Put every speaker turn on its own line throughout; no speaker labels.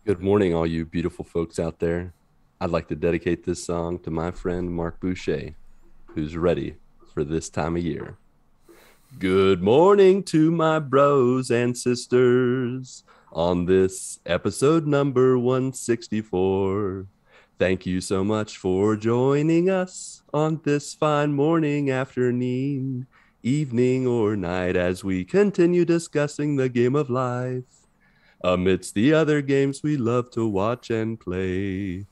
Good morning, all you beautiful folks out there. I'd like to dedicate this song to my friend Marc Boucher, who's ready for this time of year. Good morning to my bros and sisters on this episode number 164. Thank you so much for joining us on this fine morning, afternoon, evening, or night as we continue discussing the game of life amidst the other games we love to watch and play.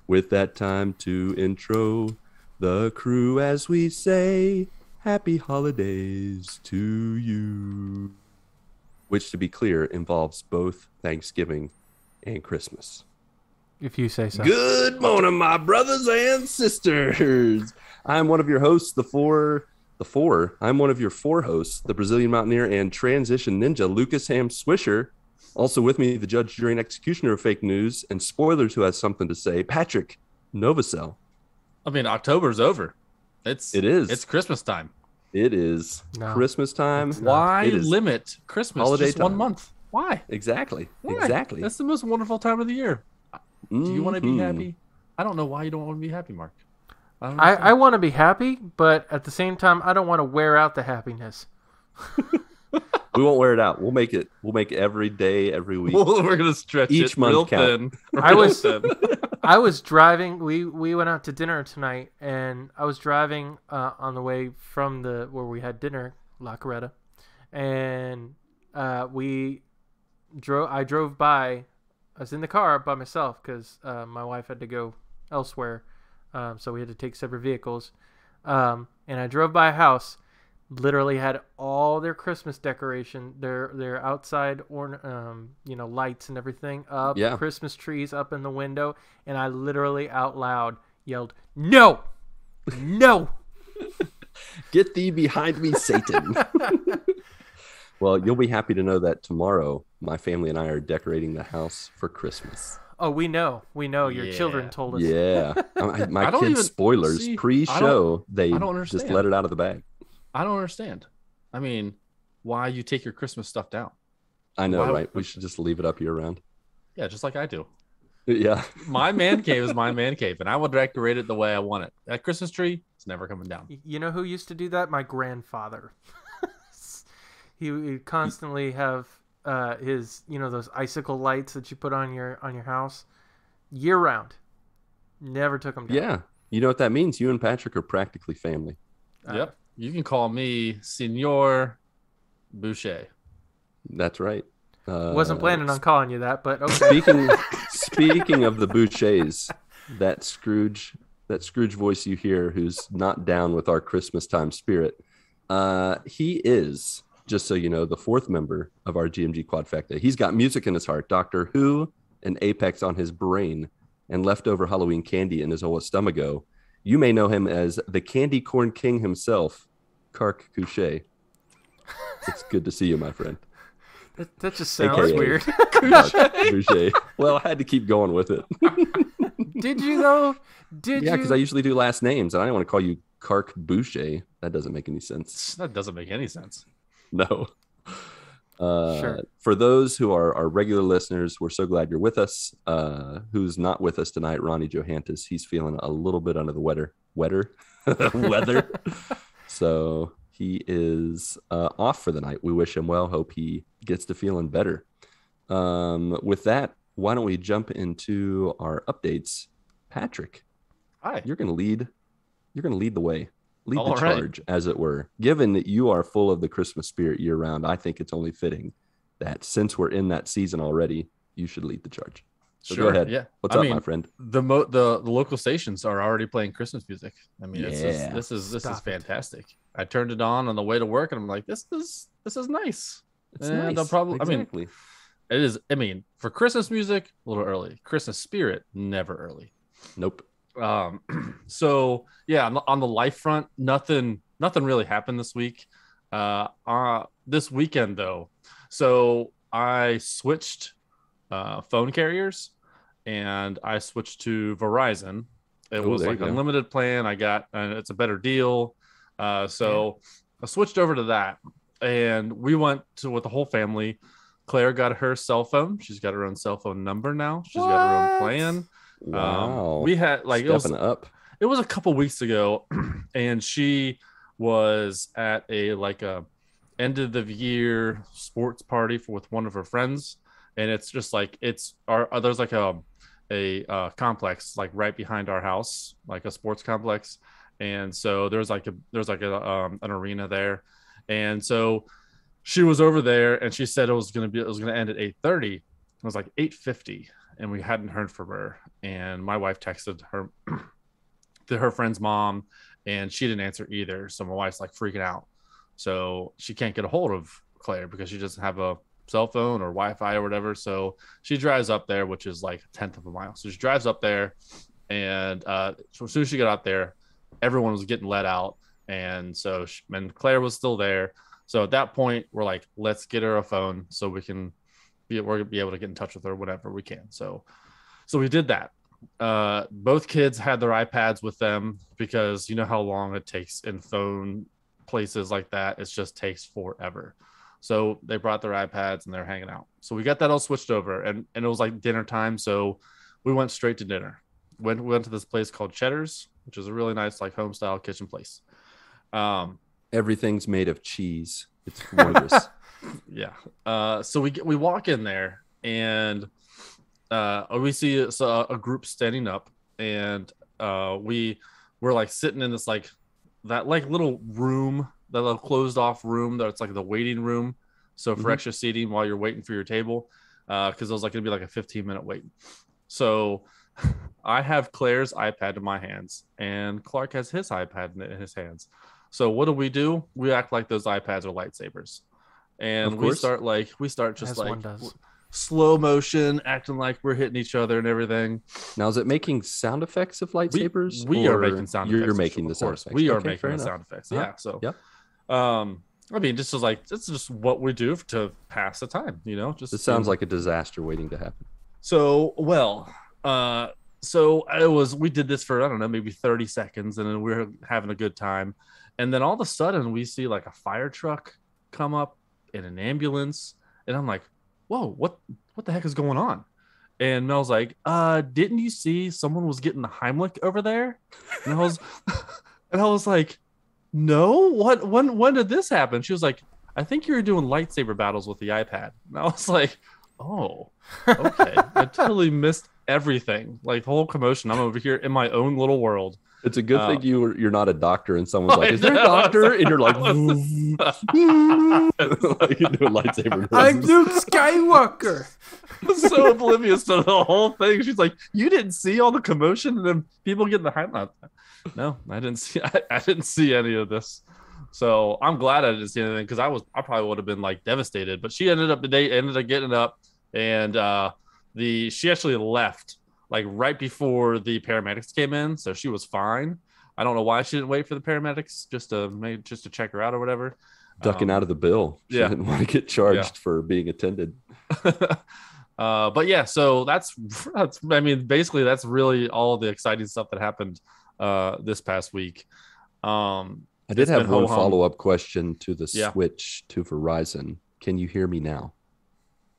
With that time to intro the crew as we say, Happy Holidays to you. Which, to be clear, involves both Thanksgiving and Christmas.
If you say so.
Good morning, my brothers and sisters. I'm one of your hosts, I'm one of your four hosts, the Brazilian Mountaineer and Transition Ninja, Lucas Ham Swisher. Also with me, the judge, jury, and executioner of fake news and spoilers who has something to say, Patrick Novacell.
I mean, October's over. It is. It's Christmas time.
It is Christmas time.
Why limit Christmas
holiday
just
time.
1 month? Why?
Exactly.
Why?
Exactly.
That's the most wonderful time of the year. Do you want to be happy? I don't know why you don't want to be happy, Mark.
I want to be happy, but at the same time, I don't want to wear out the happiness.
We won't wear it out. We'll make every day, every week.
We're gonna stretch
each
it
month
real
count.
thin.
I was driving. We went out to dinner tonight, and I was driving on the way from where we had dinner, La Coretta, and I drove by. I was in the car by myself because my wife had to go elsewhere, so we had to take separate vehicles. And I drove by a house. Literally had all their Christmas decoration, their outside lights and everything up, Christmas trees up in the window, and I literally out loud yelled, "No, no,
get thee behind me, Satan!" Well, you'll be happy to know that tomorrow, my family and I are decorating the house for Christmas.
Oh, we know. Your children told us.
Yeah, my kids' spoilers pre-show. They just let it out of the bag.
I don't understand. I mean, why you take your Christmas stuff down?
I know, right? We should just leave it up year round.
Yeah, just like I do.
Yeah.
My man cave is my man cave, and I will decorate it the way I want it. That Christmas tree, it's never coming down.
You know who used to do that? My grandfather. He would constantly have his, those icicle lights that you put on your house year round. Never took them down.
Yeah. You know what that means? You and Patrick are practically family.
Yep. You can call me Senor Boucher.
That's right.
Wasn't planning on calling you that, but okay.
Speaking of the Bouchers, that Scrooge voice you hear, who's not down with our Christmas time spirit, he is, just so you know, the fourth member of our GMG Quadfecta. He's got music in his heart, Doctor Who, and Apex on his brain, and leftover Halloween candy in his old stomacho. You may know him as the Candy Corn King himself, Kark Couché. It's good to see you, my friend.
That just sounds
AKA
weird.
Couché. Well, I had to keep going with it.
Did you though?
Yeah, because I usually do last names, and I don't want to call you Kark Boucher. That doesn't make any sense.
That doesn't make any sense.
No.
Sure.
For those who are our regular listeners, we're so glad you're with us. Who's not with us tonight, Ronnie Johantis. He's feeling a little bit under the weather. So he is off for the night. We wish him well. Hope he gets to feeling better. With that, why don't we jump into our updates? Patrick,
hi.
You're going to lead the way. Lead
All
the
right.
charge, as it were. Given that you are full of the Christmas spirit year round, I think it's only fitting that since we're in that season already, you should lead the charge. So
Sure.
go ahead.
Yeah.
What's up, my friend?
The local stations are already playing Christmas music. I mean, this is fantastic. I turned it on the way to work, and I'm like, this is nice.
It's
and
nice.
Exactly. It is. I mean, for Christmas music, a little early. Christmas spirit, never early.
Nope.
So yeah, on the life front, nothing really happened this week. This weekend though, so I switched phone carriers, and I switched to Verizon. It was like an unlimited plan. I got, and it's a better deal. So I switched over to that, and we went with the whole family Claire got her cell phone. She's got her own cell phone number now. She's got her own plan.
Wow.
We had like
stepping up.
It was a couple weeks ago, and she was at a end of the year sports party with one of her friends, and it's just like there's like a complex like right behind our house, like a sports complex, and so there's an arena there, and so she was over there, and she said it was gonna end at 8:30. It was like 8:50, and we hadn't heard from her, and my wife texted her to her friend's mom, and she didn't answer either. So my wife's like freaking out. So she can't get a hold of Claire because she doesn't have a cell phone or Wi-Fi or whatever. So she drives up there, which is like 1/10 of a mile. So she drives up there, and so as soon as she got out there, everyone was getting let out, and so and Claire was still there. So at that point, we're like, let's get her a phone so we're gonna be able to get in touch with her whenever we can. So we did that. Both kids had their iPads with them because you know how long it takes in phone places like that. It just takes forever. So they brought their iPads and they're hanging out. So we got that all switched over, and it was like dinner time. So we went straight to dinner. We went to this place called Cheddar's, which is a really nice like home style kitchen place.
Everything's made of cheese. It's wondrous.
Yeah. So we walk in there, and we see a group standing up, and we're like sitting in this little room, that little closed off room that's like the waiting room. So for extra seating while you're waiting for your table, because it was like gonna be like a 15-minute wait. So I have Claire's iPad in my hands, and Clark has his iPad in his hands. So what do? We act like those iPads are lightsabers, and we start just like slow motion, acting like we're hitting each other and everything.
Now, is it making sound effects of lightsabers?
We are making sound effects.
You're making the sound effects.
We are making the sound effects. Yeah. So, I mean, this is just what we do to pass the time, you know. Just
this sounds like a disaster waiting to happen.
So, we did this for, I don't know, maybe 30 seconds, and then we were having a good time. And then all of a sudden we see like a fire truck come up and an ambulance. And I'm like, whoa, what the heck is going on? And Mel's like, didn't you see someone was getting the Heimlich over there? And I was like, no, when did this happen? She was like, I think you were doing lightsaber battles with the iPad. And I was like, oh, okay. I totally missed everything. Like the whole commotion. I'm over here in my own little world.
It's a good thing you're not a doctor, and someone's like, "Is there a doctor?" And you're like, like you're doing lightsaber.
I'm Luke Skywalker.
So oblivious to the whole thing. She's like, "You didn't see all the commotion and then people getting the hype." No, I didn't see. I didn't see any of this. So I'm glad I didn't see anything, because I probably would have been like devastated. But she ended up getting up, and she actually left like right before the paramedics came in, so she was fine. I don't know why she didn't wait for the paramedics just to check her out or whatever.
Ducking out of the bill. She didn't want to get charged for being attended.
But yeah, so that's I mean, basically that's really all the exciting stuff that happened this past week. I
did have one follow-up question to the switch to Verizon. Can you hear me now?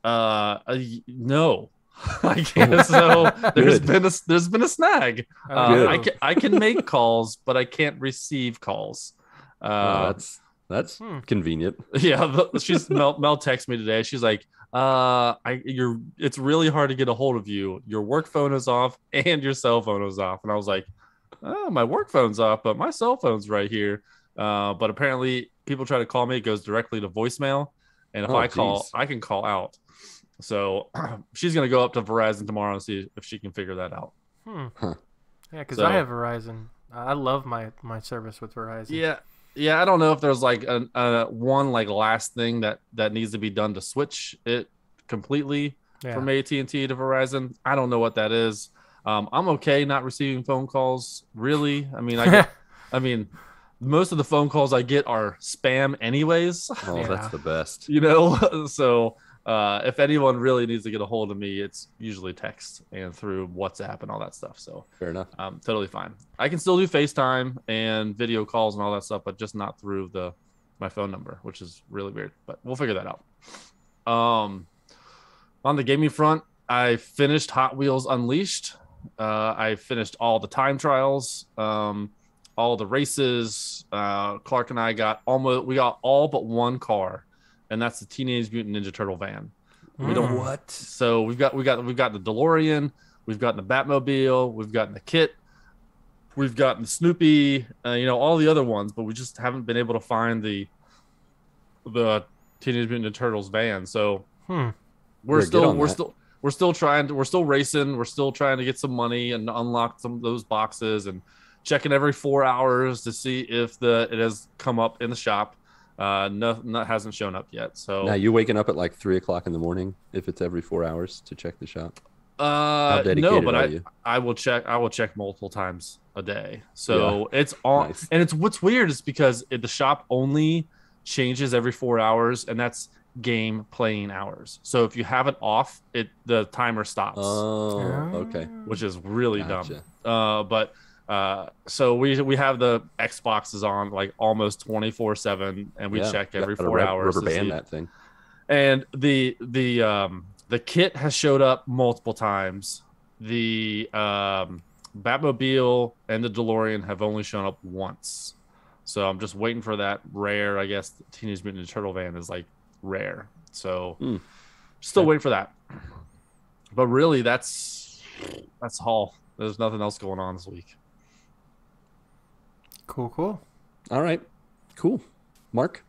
No. I can't. So there's been a snag. I can make calls, but I can't receive calls.
That's convenient.
Yeah, Mel texted me today. She's like, it's really hard to get a hold of you. Your work phone is off and your cell phone is off. And I was like, oh, my work phone's off, but my cell phone's right here. But apparently people try to call me, it goes directly to voicemail, and if I call, I can call out. So she's going to go up to Verizon tomorrow and see if she can figure that out.
Yeah, because I have Verizon. I love my service with Verizon.
Yeah. I don't know if there's like one like last thing that needs to be done to switch it completely from AT&T to Verizon. I don't know what that is. I'm okay not receiving phone calls. Really, I mean, most of the phone calls I get are spam anyways.
Oh, that's the best.
You know, so. If anyone really needs to get a hold of me, it's usually text and through WhatsApp and all that stuff. So
fair enough.
Totally fine. I can still do FaceTime and video calls and all that stuff, but just not through my phone number, which is really weird. But we'll figure that out. On the gaming front, I finished Hot Wheels Unleashed. I finished all the time trials, all the races. Clark and I got all but one car, and that's the Teenage Mutant Ninja Turtle van. We don't.
What?
So we've got the DeLorean, we've gotten the Batmobile, we've gotten the Kit, we've gotten Snoopy, all the other ones, but we just haven't been able to find the Teenage Mutant Ninja Turtles van. So we're still racing. We're still trying to get some money and unlock some of those boxes and checking every 4 hours to see if it has come up in the shop. Nothing hasn't shown up yet. So
now you waking up at like 3:00 in the morning if it's every 4 hours to check the shop. How dedicated
no, but
are you?
I will check multiple times a day. So it's on, nice. And it's what's weird is because the shop only changes every 4 hours, and that's game playing hours. So if you have it off, the timer stops.
Oh, okay.
Which is really dumb. So we have the Xboxes on like almost 24/7, and we check every 4 hours.
Rubber band that thing.
And the Kit has showed up multiple times. The Batmobile and the DeLorean have only shown up once. So I'm just waiting for that rare. I guess the Teenage Mutant Ninja Turtle van is like rare. So still waiting for that. But really, that's all. There's nothing else going on this week.
Cool.
All right. Cool. Mark?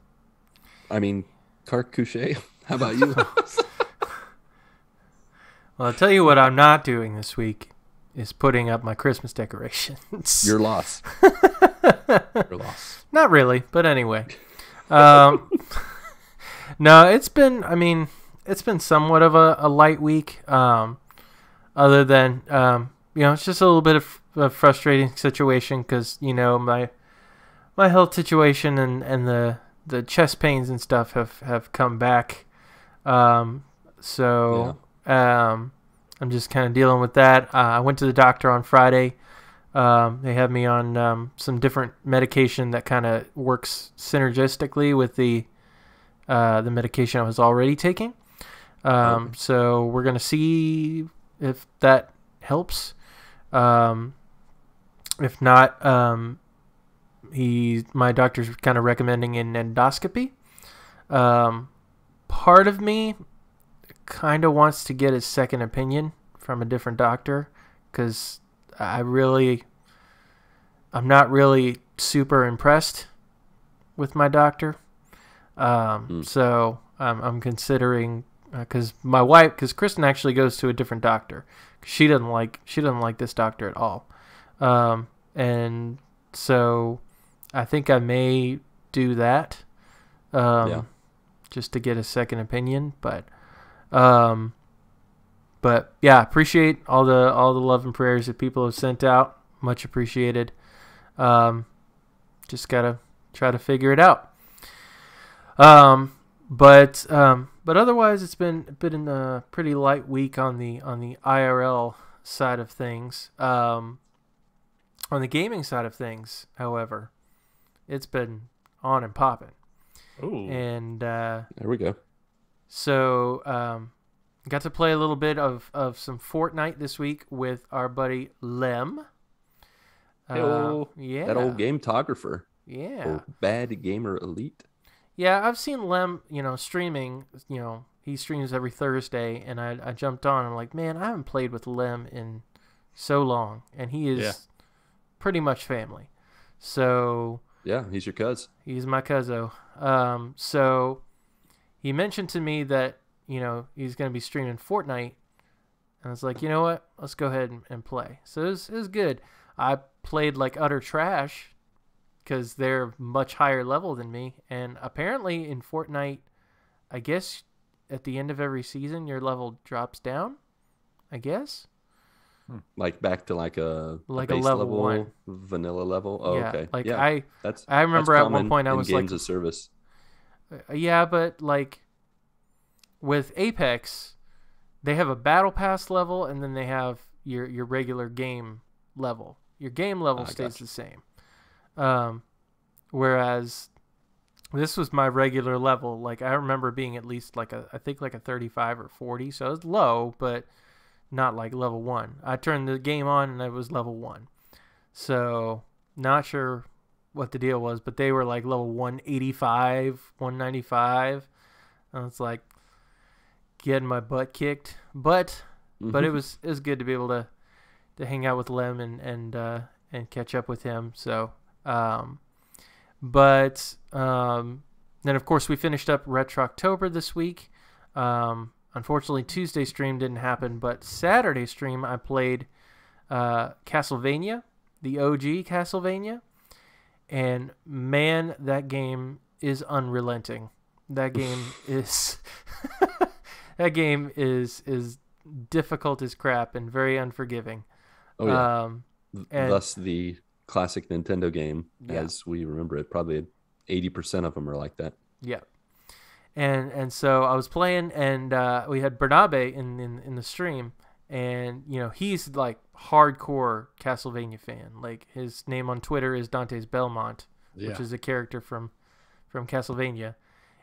Clark Couché, how about you?
Well, I'll tell you what I'm not doing this week is putting up my Christmas decorations.
Your loss. Your loss.
Not really, but anyway. No, it's been somewhat of a light week. Other than, it's just a little bit of a frustrating situation because, my health situation and the chest pains and stuff have come back. I'm just kind of dealing with that. I went to the doctor on Friday. They have me on some different medication that kind of works synergistically with the medication I was already taking. So we're going to see if that helps. If not, my doctor's kind of recommending an endoscopy. Part of me kind of wants to get a second opinion from a different doctor because I'm not really super impressed with my doctor. So I'm considering because Kristen actually goes to a different doctor. She doesn't like this doctor at all. And so I think I may do that. Just to get a second opinion, but yeah, appreciate all the love and prayers that people have sent out. Much appreciated. Just gotta try to figure it out. But otherwise, it's been a pretty light week on the IRL side of things. On the gaming side of things, however, it's been on and popping.
Ooh.
And
there we go.
So got to play a little bit of some Fortnite this week with our buddy Lem.
Yeah. That old gametographer.
Yeah.
Or Bad Gamer Elite.
Yeah, I've seen Lem, streaming, he streams every Thursday, and I jumped on. I'm like, man, I haven't played with Lem in so long, and he is pretty much family. So
yeah, he's your cuz.
He's my cuzzo. So he mentioned to me that, he's going to be streaming Fortnite. And I was like, you know what? Let's go ahead and play. So it was good. I played like utter trash because they're much higher level than me. And apparently in Fortnite, I guess at the end of every season, your level drops down, I guess.
Like back to like a base
level 1
vanilla level. Oh,
yeah,
okay.
Like
yeah,
I remember at one point I was
games
like,
of service.
Yeah, but like with Apex, they have a battle pass level and then they have your regular game level. Your game level stays the same. Whereas This was my regular level. Like I remember being at least like I think like a 35 or 40. So it was low, but not like level 1. I turned the game on and it was level 1. So not sure what the deal was, but they were like level 185, 195. I was like getting my butt kicked, but it was good to be able to hang out with Lem and catch up with him. So then of course we finished up Retro October this week. Unfortunately Tuesday stream didn't happen, but Saturday stream I played Castlevania, the OG Castlevania, and man, that game is unrelenting. That game is that game is difficult as crap and very unforgiving.
Oh yeah. Thus the classic Nintendo game, as we remember it. Probably 80% of them are like that.
Yeah. And so I was playing, and we had Bernabe in the stream, and he's like hardcore Castlevania fan. Like his name on Twitter is Dante's Belmont, which is a character from Castlevania,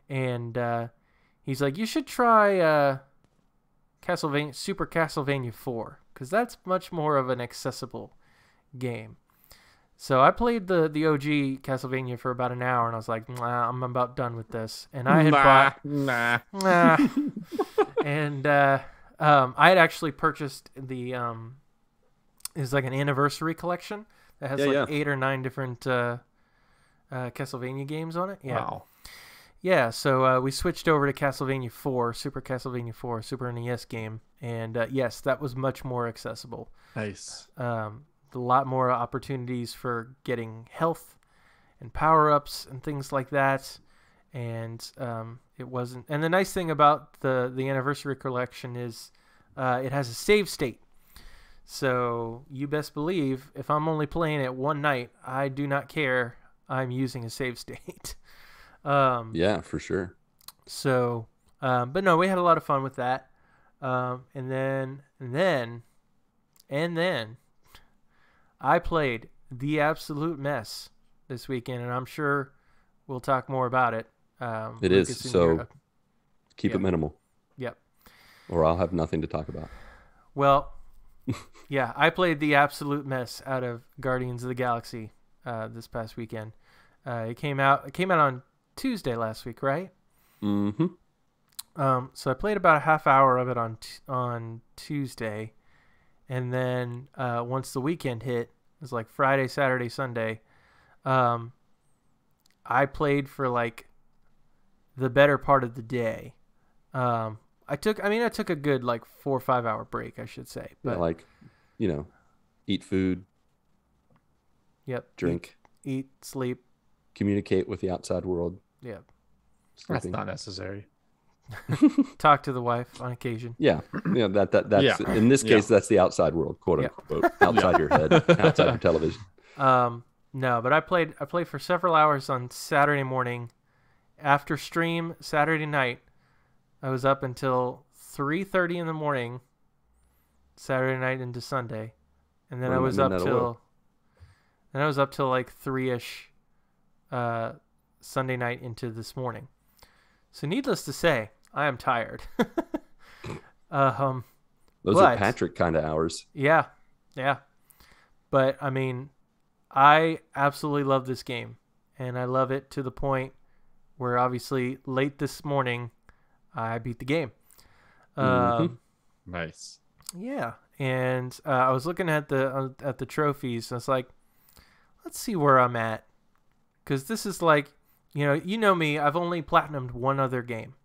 and he's like, you should try Castlevania Super Castlevania 4, because that's much more of an accessible game. So I played the OG Castlevania for about an hour, and I was like, nah, I'm about done with this. And I had and I had actually purchased the it's like an anniversary collection that has 8 or 9 different Castlevania games on it. Yeah.
Wow.
Yeah, so we switched over to Castlevania 4, Super Castlevania 4, Super NES game, and yes, that was much more accessible.
Nice.
A lot more opportunities for getting health and power-ups and things like that, and it wasn't. And the nice thing about the anniversary collection is it has a save state. So you best believe if I'm only playing it one night, I do not care. I'm using a save state.
Yeah, for sure.
So, but no, we had a lot of fun with that. And then I played The Absolute Mess this weekend, and I'm sure we'll talk more about it.
It is, so keep it minimal.
Yep.
Or I'll have nothing to talk about.
Well, yeah, I played The Absolute Mess out of Guardians of the Galaxy this past weekend. It came out on Tuesday last week, right?
Mm-hmm.
So I played about a half hour of it on Tuesday, and then once the weekend hit, it was like Friday, Saturday, Sunday. I played for like the better part of the day. I took a good like 4 or 5 hour break, I should say. But
eat food.
Yep.
Drink.
Eat, sleep.
Communicate with the outside world.
Yep.
That's not necessary.
Talk to the wife on occasion.
Yeah. That's in this case that's the outside world, quote unquote. Outside your head, outside your television.
No, but I played for several hours on Saturday morning. After stream Saturday night, I was up until 3:30 in the morning Saturday night into Sunday. And then I was up till like 3ish Sunday night into this morning. So needless to say, I am tired.
Those are Patrick kind of hours.
Yeah. But I mean, I absolutely love this game, and I love it to the point where obviously late this morning I beat the game.
Nice.
Yeah, and I was looking at the trophies, and I was like, let's see where I'm at, because this is like, you know me, I've only platinumed one other game,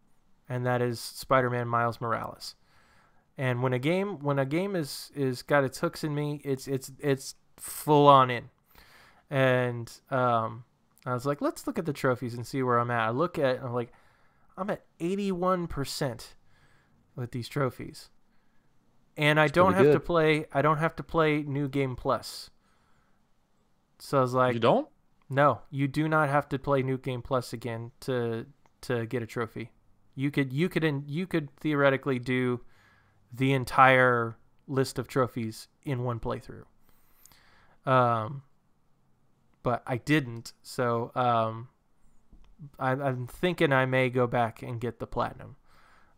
and that is Spider-Man Miles Morales. And when a game is got its hooks in me, it's full on in. And I was like, let's look at the trophies and see where I'm at. I'm at 81% with these trophies. And I don't have to play New Game Plus. So I was like,
you don't?
No, you do not have to play New Game Plus again to get a trophy. You could theoretically do the entire list of trophies in one playthrough. But I didn't. So I'm thinking I may go back and get the platinum.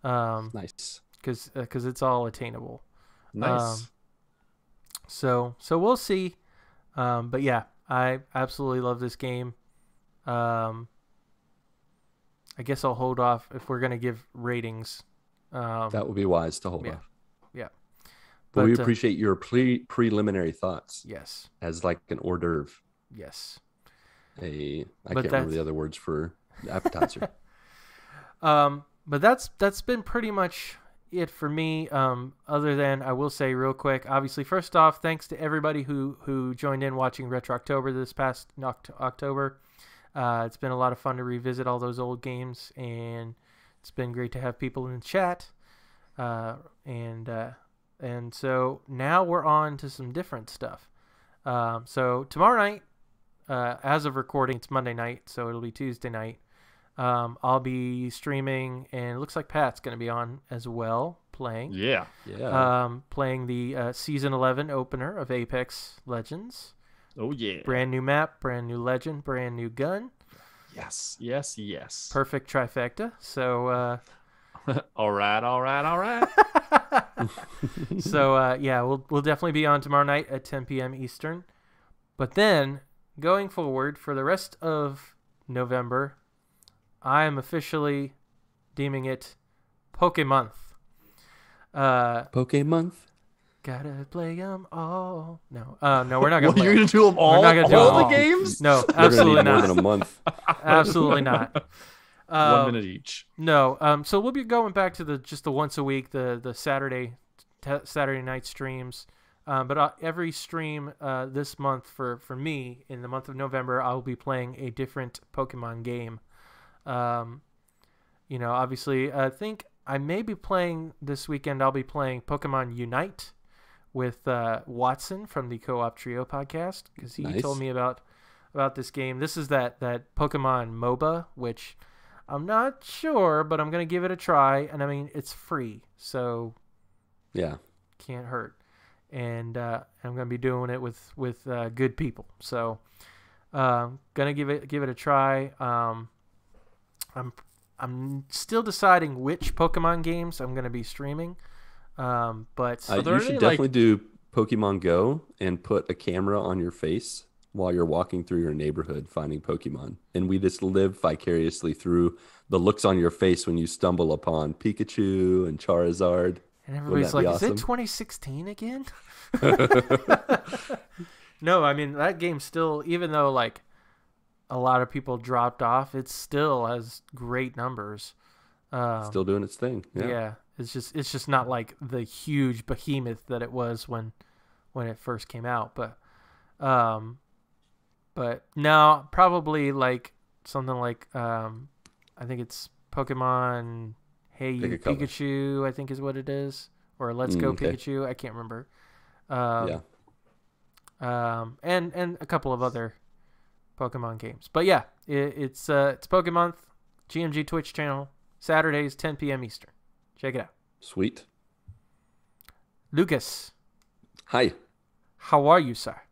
Nice.
Because it's all attainable.
Nice.
So we'll see. But yeah, I absolutely love this game. I guess I'll hold off if we're gonna give ratings.
That would be wise to hold off.
Yeah.
But we appreciate your preliminary thoughts.
Yes.
As like an hors d'oeuvre.
Yes.
I can't remember the other words for appetizer.
But that's been pretty much it for me. Other than I will say real quick, obviously, first off, thanks to everybody who joined in watching Retro October this past October. It's been a lot of fun to revisit all those old games, and it's been great to have people in the chat. And so now we're on to some different stuff. So tomorrow night, as of recording, it's Monday night, so it'll be Tuesday night. I'll be streaming, and it looks like Pat's going to be on as well, playing.
Yeah.
Playing the Season 11 opener of Apex Legends.
Oh, yeah.
Brand new map, brand new legend, brand new gun.
Yes.
Perfect trifecta. So,
all right.
So, yeah, we'll definitely be on tomorrow night at 10 p.m. Eastern. But then, going forward, for the rest of November, I am officially deeming it Pokémonth.
Pokémonth?
Gotta play them all. No, we're not gonna.
Well, you're gonna do them all.
We're not gonna do
all
them
the games?
No,
We're
absolutely
gonna need
not.
more than a month.
Absolutely not.
1 minute each.
No. So we'll be going back to the once a week, the Saturday night streams. But every stream this month for me in the month of November, I'll be playing a different Pokemon game. Obviously, I think I may be playing this weekend. I'll be playing Pokemon Unite with Watson from the Co-op Trio podcast, because he told me about this game. This is that Pokemon MOBA, which I'm not sure, but I'm gonna give it a try. And I mean, it's free, so
yeah,
can't hurt. And I'm gonna be doing it with good people, so gonna give it a try. I'm still deciding which Pokemon games I'm gonna be streaming. But
you should definitely do Pokemon Go and put a camera on your face while you're walking through your neighborhood finding Pokemon. And we just live vicariously through the looks on your face when you stumble upon Pikachu and Charizard.
And everybody's like, awesome? Is it 2016 again? No, I mean, that game still, even though like a lot of people dropped off, it still has great numbers.
Still doing its thing.
Yeah. It's just not like the huge behemoth that it was when it first came out. But no, probably like something like I think it's Pokemon Hey You Pikachu, I think is what it is, or Let's Go Pikachu. I can't remember. And a couple of other Pokemon games. But yeah, it's Pokémonth, GMG Twitch channel, Saturdays 10 p.m. Eastern. Check it out.
Sweet.
Lucas.
Hi.
How are you, sir?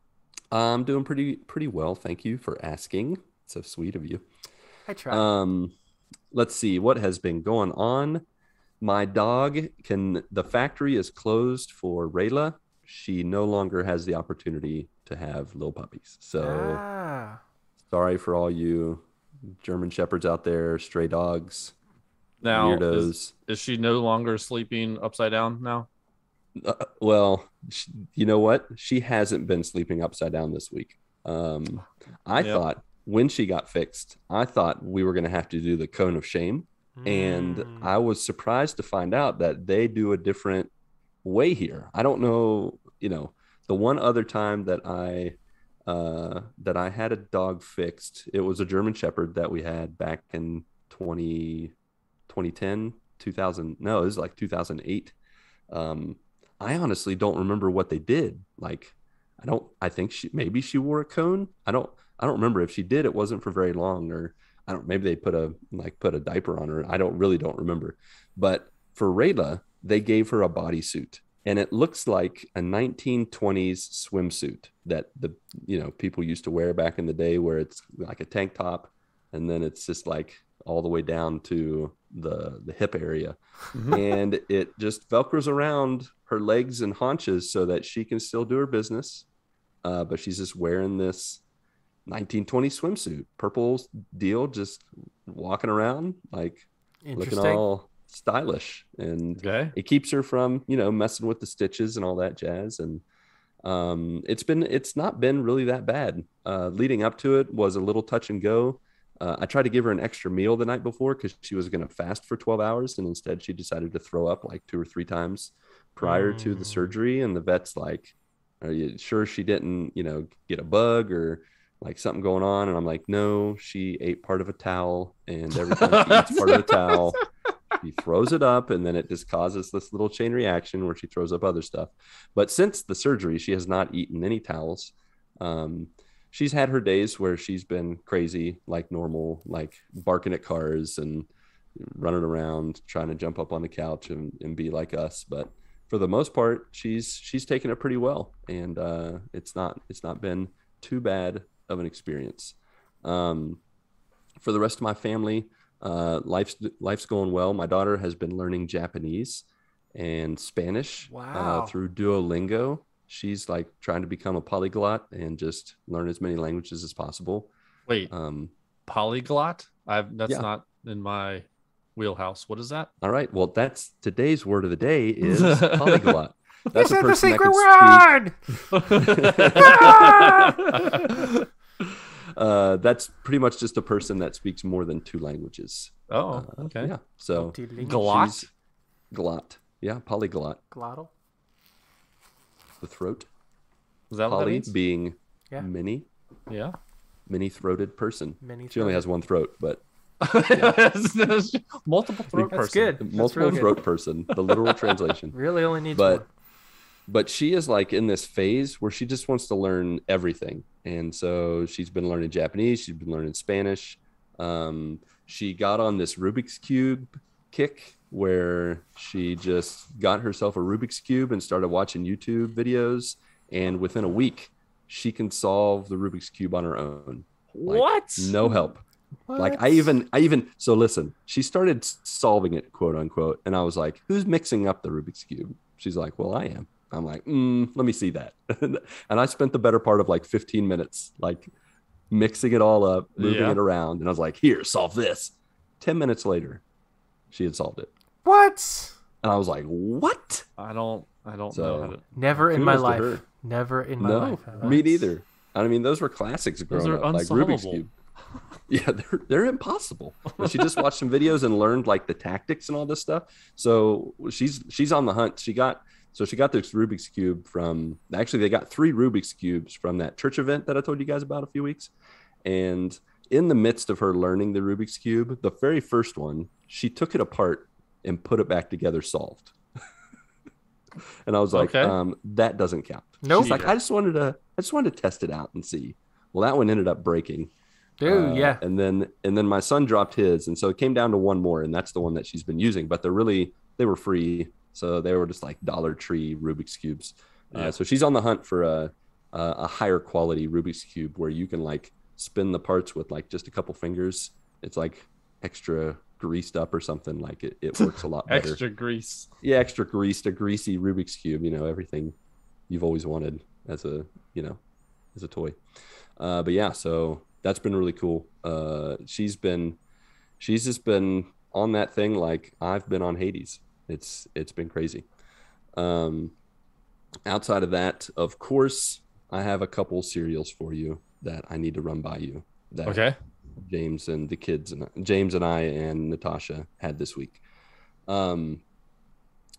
I'm doing pretty well. Thank you for asking. So sweet of you.
I tried.
Let's see what has been going on. My dog the factory is closed for Rayla. She no longer has the opportunity to have little puppies. So sorry for all you German Shepherds out there, stray dogs.
Now,
weirdos.
Is she no longer sleeping upside down now?
Well, you know what? She hasn't been sleeping upside down this week. I thought when she got fixed, I thought we were going to have to do the cone of shame. And I was surprised to find out that they do a different way here. I don't know, the one other time that I had a dog fixed, it was a German Shepherd that we had back in 2010, 2000. No, it was like 2008. I honestly don't remember what they did. Like, I think maybe she wore a cone. I don't remember. If she did, it wasn't for very long, or maybe they put a diaper on her. I don't remember. But for Rayla, they gave her a bodysuit, and it looks like a 1920s swimsuit that the people used to wear back in the day, where it's like a tank top and then it's just like all the way down to the hip area.
Mhm.
And it just velcros around her legs and haunches so that she can still do her business. But she's just wearing this 1920 swimsuit, purple deal, just walking around like looking
Interesting.
all stylish, and
Okay.
it keeps her from messing with the stitches and all that jazz. And it's not been really that bad. Leading up to it was a little touch and go. I tried to give her an extra meal the night before because she was going to fast for 12 hours, and instead she decided to throw up like 2 or 3 times prior to the surgery. And the vet's like, "Are you sure she didn't get a bug or like something going on?" And I'm like, "No, she ate part of a towel, and every time she eats part of a towel, she throws it up, and then it just causes this little chain reaction where she throws up other stuff." But since the surgery, she has not eaten any towels. She's had her days where she's been crazy, like normal, like barking at cars and running around, trying to jump up on the couch and be like us. But for the most part, she's taken it pretty well, and it's not been too bad of an experience. For the rest of my family, life's going well. My daughter has been learning Japanese and Spanish
Wow.
through Duolingo. She's like trying to become a polyglot and just learn as many languages as possible.
Wait, polyglot? That's
Yeah.
not in my wheelhouse. What is that?
All right. Well, that's today's word of the day is polyglot.
You
That's a
said the
person that
secret
can
word.
that's pretty much just a person that speaks more than 2 languages.
Oh, okay.
Yeah. So
Glot?
she's glot. Yeah, polyglot.
Glottal.
The throat.
Is that what that
Poly
means?
being
Yeah.
Yeah.
many-throated person.
Many.
She only has one throat, but
Multiple throat
That's
person.
good. That's
multiple
real good.
throat person, the literal translation.
Really only needs
But
one.
but she is like in this phase where she just wants to learn everything. And so she's been learning Japanese, she's been learning Spanish. She got on this Rubik's Cube kick where she just got herself a Rubik's Cube and started watching YouTube videos. And within a week, she can solve the Rubik's Cube on her own. Like,
What?
no help. Like
What?
I even so listen, she started solving it, quote unquote, and I was like, "Who's mixing up the Rubik's Cube?" She's like, "Well, I am." I'm like, "Let me see that." And I spent the better part of like 15 minutes like mixing it all up, moving it around, and I was like, "Here, solve this." 10 minutes later, she had solved it,
What?
and I was like, "What?"
I don't
So-
know how to.
Never in my
Kudos to
life.
her.
Never in my
No,
life.
me neither. I mean, those were classics
Those
growing
are
up, like Rubik's
unsolvable.
Cube. Yeah, they're impossible. But she just watched some videos and learned like the tactics and all this stuff. So she's on the hunt. She got this Rubik's Cube from, actually they got 3 Rubik's Cubes from that church event that I told you guys about a few weeks. And in the midst of her learning the Rubik's Cube, the very first one, she took it apart and put it back together solved. And I was like,
Okay.
That doesn't count.
Nope.
She's like, I just wanted to test it out and see. Well, that one ended up breaking.
Dude, yeah.
And then my son dropped his, and so it came down to one more, and that's the one that she's been using. But they were free, so they were just like Dollar Tree Rubik's Cubes.
Yeah.
So she's on the hunt for a higher quality Rubik's Cube where you can like spin the parts with like just a couple fingers. It's like extra greased up or something. Like it works a lot better.
Extra grease.
Yeah, extra greased, a greasy Rubik's Cube. Everything you've always wanted as a toy. But yeah, so that's been really cool. She's just been on that thing like I've been on Hades. It's been crazy. Outside of that, of course, I have a couple cereals for you that I need to run by you. That
Okay.
James and the kids and James and I and Natasha had this week.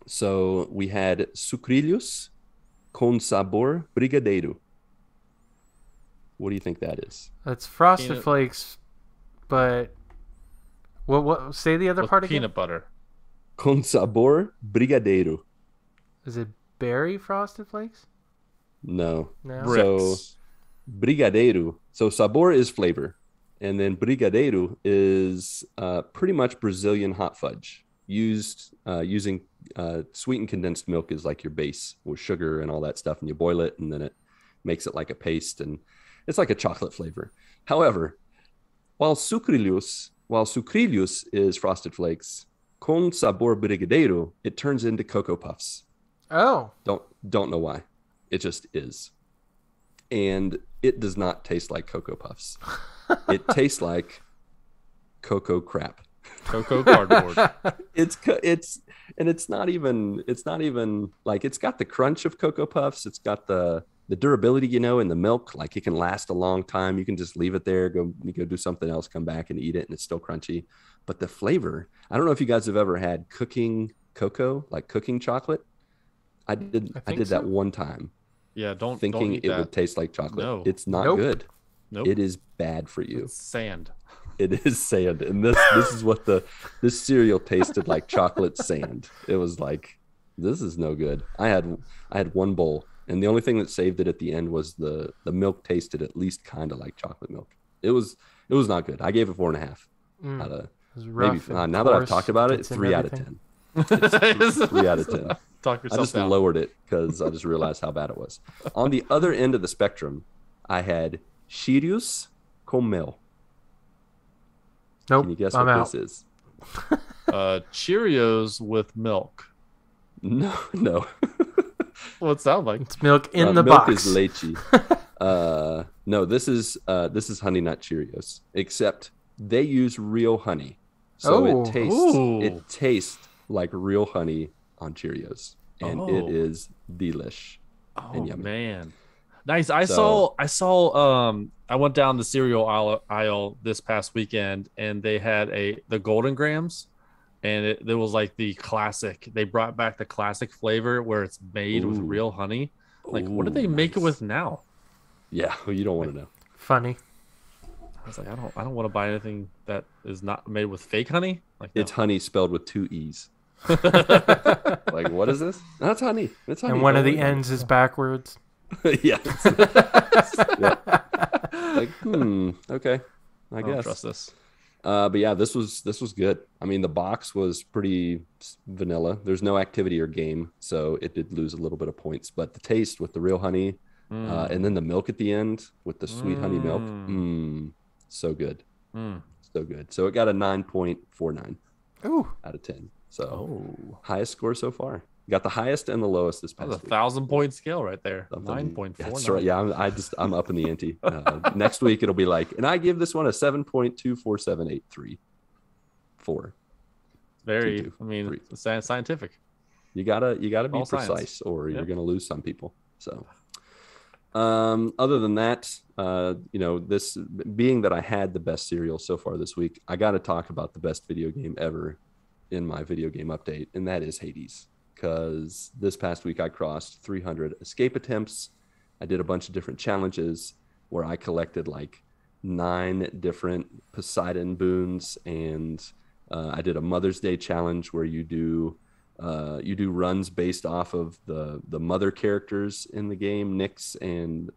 So we had sucrilhos con sabor brigadeiro. What do you think that is?
That's Frosted
Peanut-
Flakes, but what? Say the other
With
part again.
peanut butter.
Con sabor brigadeiro.
Is it berry Frosted Flakes?
No.
No.
Bricks.
Brigadeiro. So sabor is flavor. And then brigadeiro is pretty much Brazilian hot fudge used using sweetened condensed milk is like your base with sugar and all that stuff. And you boil it and then it makes it like a paste. And it's like a chocolate flavor. However, While sucrilhos is Frosted Flakes, con sabor brigadeiro, it turns into Cocoa Puffs.
Oh.
Don't know why. It just is. And it does not taste like Cocoa Puffs. It tastes like cocoa crap.
Cocoa cardboard.
It's not even like, it's got the crunch of Cocoa Puffs. It's got the durability, in the milk. Like, it can last a long time. You can just leave it there, go do something else, come back and eat it, and it's still crunchy. But the flavor, I don't know if you guys have ever had cooking cocoa, like cooking chocolate. I did
so.
that one time.
Yeah,
thinking
don't eat
it
that.
would taste like chocolate.
No.
It's not
Nope.
good.
Nope.
It is bad for you.
It's sand.
It is sand, and this is what this cereal tasted like, chocolate sand. It was like, this is no good. I had one bowl, and the only thing that saved it at the end was the milk tasted at least kind of like chocolate milk. It was not good. I gave it 4.5 out of maybe. Now that I've talked about it, 3 out of 10. It's 3 out of 10.
Talk
I
yourself
just
down.
lowered it because I just realized how bad it was. On the other end of the spectrum, I had Cheerios con mel.
Nope.
Can you guess
I'm
what
out.
this is?
Cheerios with milk.
No.
What it sound like?
It's milk in the
milk
box.
is lychee. No, this is Honey Nut Cheerios, except they use real honey, so it tastes like real honey on Cheerios, and it is delish.
Oh
and yummy.
Man, nice. I went down the cereal aisle this past weekend, and they had the Golden Grams, and it was like the classic. They brought back the classic flavor where it's made with real honey. Like, what do they make it with now?
Yeah, well, you don't want to know.
Funny.
I was like, I don't want to buy anything that is not made with fake honey. Like, no.
It's honey spelled with 2 E's. Like, what is this? That's honey. It's honey.
And one of the ends is backwards.
Yeah. Yeah. Like, okay. I
don't
guess.
trust this.
But yeah, this was good. I mean, the box was pretty vanilla. There's no activity or game, so it did lose a little bit of points. But the taste with the real honey, and then the milk at the end with the sweet honey milk, so good. So good. So it got a 9.49 out of 10. So highest score so far. Got the highest and the lowest this past
That's
week.
1,000-point scale right there.
Something.
9.49.
That's right. Yeah, I'm up in the ante. Next week it'll be like, and I give this one a 7.24783. 4.
Very.
2,
I mean,
3.
it's scientific.
You gotta be
All
precise,
science.
or you're gonna lose some people. So, other than that, this being that I had the best cereal so far this week, I got to talk about the best video game ever in my video game update, and that is Hades. Because this past week I crossed 300 escape attempts. I did a bunch of different challenges where I collected like 9 different Poseidon boons, and I did a Mother's Day challenge where you do runs based off of the mother characters in the game, Nyx and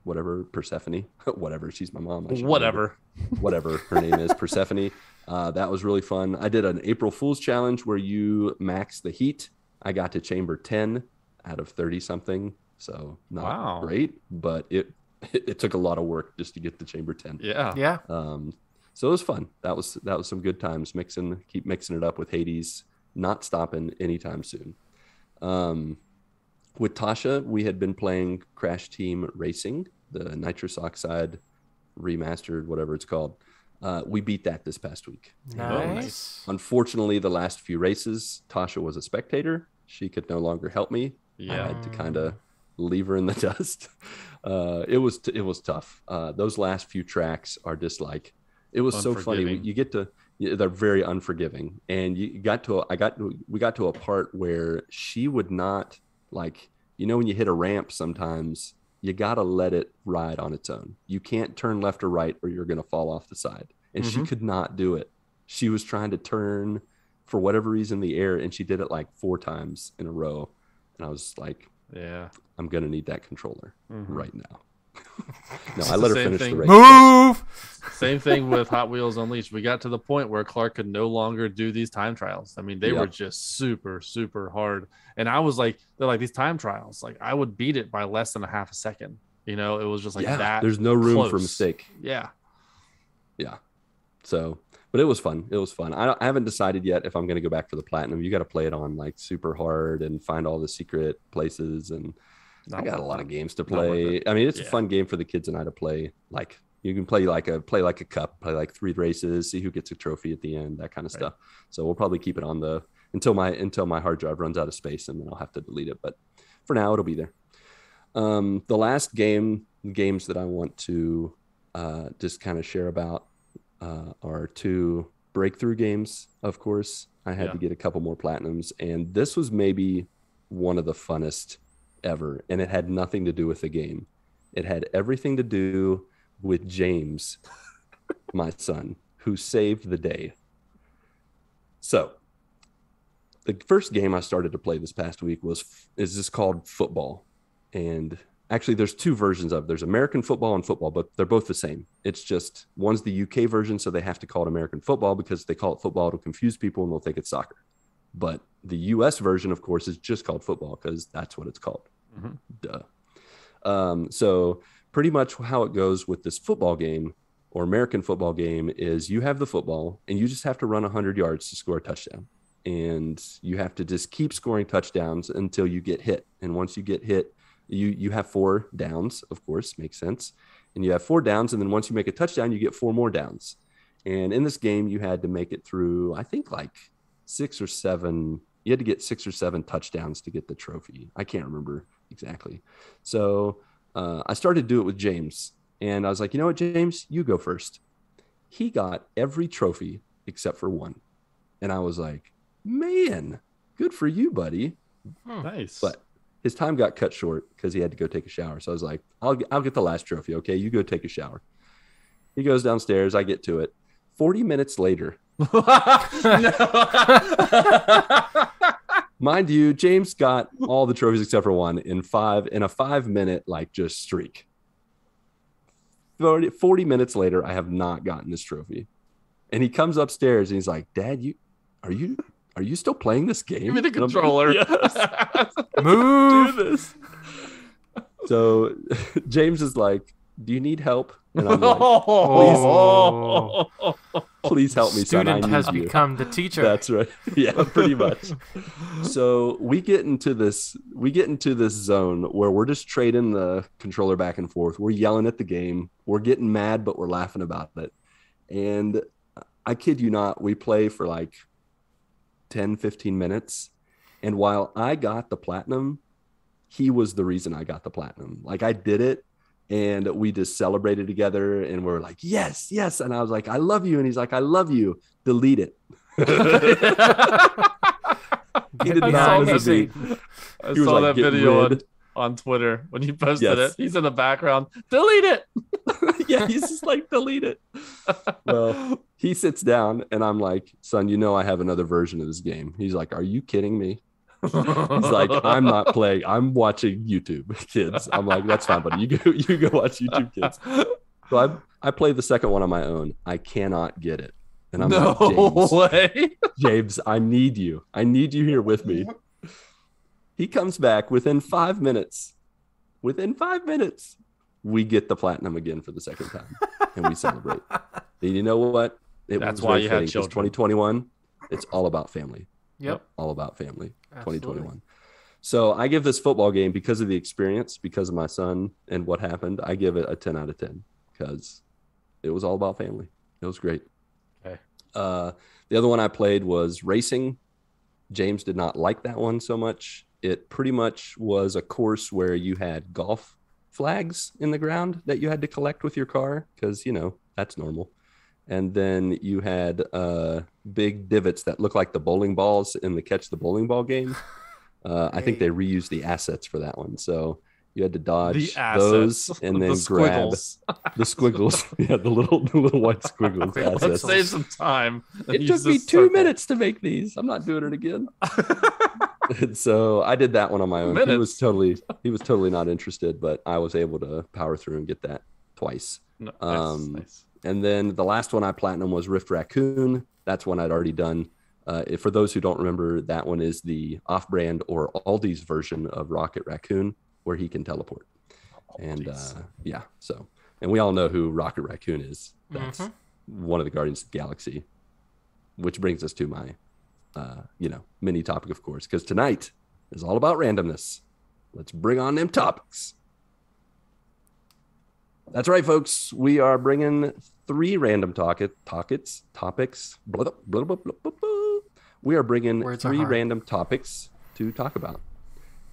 whatever, Persephone, whatever, she's my mom. Whatever her name is, Persephone. That was really fun. I did an April Fool's challenge where you max the heat. I got to chamber 10 out of 30 something. So not great, but it took a lot of work just to get to chamber 10.
Yeah.
So it was fun. That was some good times. Keep mixing it up with Hades, not stopping anytime soon. With Tasha, we had been playing Crash Team Racing, the nitrous oxide remastered, whatever it's called. We beat that this past week.
Nice.
Unfortunately, the last few races, Tasha was a spectator. She could no longer help me.
Yeah.
I had to kind of leave her in the dust. It was tough. Those last few tracks are just like, it was so funny. They're very unforgiving. And we got to a part where she would not, like, when you hit a ramp sometimes, you got to let it ride on its own. You can't turn left or right or you're going to fall off the side. And she could not do it. She was trying to turn for whatever reason the air, and she did it like 4 times in a row. And I was like,
yeah,
I'm going to need that controller right now. No, I let her finish the race.
Move!
Same thing with Hot Wheels Unleashed. We got to the point where Clark could no longer do these time trials. I mean, they were just super, super hard. And I was like, they're like, these time trials, like I would beat it by less than a half a second. It was just like that.
There's no room for mistake.
Yeah.
Yeah. So, but it was fun. It was fun. I haven't decided yet if I'm going to go back for the platinum. You got to play it on like super hard and find all the secret places. And I got a lot of games to play. I mean, it's a fun game for the kids and I to play. Like you can play like a cup, play like 3 races, see who gets a trophy at the end, that kind of stuff. So we'll probably keep it on until my hard drive runs out of space, and then I'll have to delete it. But for now, it'll be there. The last games that I want to just kind of share about are 2 breakthrough games. Of course, I had to get a couple more platinums, and this was maybe one of the funnest ever. And it had nothing to do with the game. It had everything to do with James, my son, who saved the day. So the first game I started to play this past week is this called football. And actually there's 2 versions of it. There's American football and football, but they're both the same. It's just one's the UK version, so they have to call it American football because if they call it football, it'll confuse people and they'll think it's soccer. But the US version, of course, is just called football because that's what it's called. Duh. So pretty much how it goes with this football game or American football game is you have the football and you just have to run 100 yards to score a touchdown. And you have to just keep scoring touchdowns until you get hit. And once you get hit, you have 4 downs, of course, makes sense. And you have 4 downs. And then once you make a touchdown, you get 4 more downs. And in this game, you had to make it through, I think like 6 or 7. You had to get 6 or 7 touchdowns to get the trophy. I can't remember exactly. So I started to do it with James. And I was like, you know what, James, you go first. He got every trophy except for 1. And I was like, man, good for you, buddy.
Nice.
But his time got cut short because he had to go take a shower. So I was like, I'll get the last trophy. Okay, you go take a shower. He goes downstairs. I get to it. 40 minutes later. Mind you, James got all the trophies except for 1 in a 5-minute like just streak. 40 minutes later, I have not gotten this trophy. And he comes upstairs and he's like, Dad, are you still playing this game?
Give me the controller.
Yes.
Move.
Do this. So James is like, do you need help? And I'm like, please help me, son.
Student has become the teacher.
That's right. Yeah, pretty much. So we get into this zone where we're just trading the controller back and forth. We're yelling at the game. We're getting mad, but we're laughing about it. And I kid you not, we play for like 10, 15 minutes. And while I got the platinum, he was the reason I got the platinum. Like I did it. And we just celebrated together and we're like, yes, yes. And I was like, I love you. And he's like, I love you. Delete it. He did not listen to me.
I saw that video on Twitter when you posted it. He's in the background. Delete it.
Yeah, he's just like, delete it. Well, he sits down and I'm like, son, you know I have another version of this game. He's like, are you kidding me? He's like, I'm not playing. I'm watching YouTube, kids. I'm like, that's fine, buddy. You go watch YouTube, kids. So I play the second one on my own. I cannot get it. And I'm like, James, I need you. I need you here with me. He comes back within 5 minutes. Within 5 minutes, we get the platinum again for the second time. And we celebrate. And you know what?
That's why you had children.
2021, it's all about family.
Yep.
All about family.
Absolutely.
2021. So I give this football game, because of the experience, because of my son and what happened, I give it a 10 out of 10 because it was all about family. It was great.
Okay.
The other one I played was racing. James did not like that one so much. It pretty much was a course where you had golf flags in the ground that you had to collect with your car because, you know, that's normal. And then you had big divots that look like the bowling balls in the Catch the Bowling Ball game. I think they reused the assets for that one. So you had to dodge those and then grab the squiggles. Yeah, the little white squiggles.
Let's save some time.
It took me 2 minutes to make these. I'm not doing it again. And so I did that one on my own. He was totally not interested, but I was able to power through and get that twice.
No, nice.
And then the last one I platinum was Rift Raccoon. That's one I'd already done. For those who don't remember, that one is the off-brand or Aldi's version of Rocket Raccoon, where he can teleport. And and we all know who Rocket Raccoon is. one of the Guardians of the Galaxy, which brings us to my, mini topic, of course, because tonight is all about randomness. Let's bring on them topics. That's right, folks. We are bringing 3 random topics. Blah, blah, blah, blah, blah, blah. We are bringing
Words
3 random topics to talk about.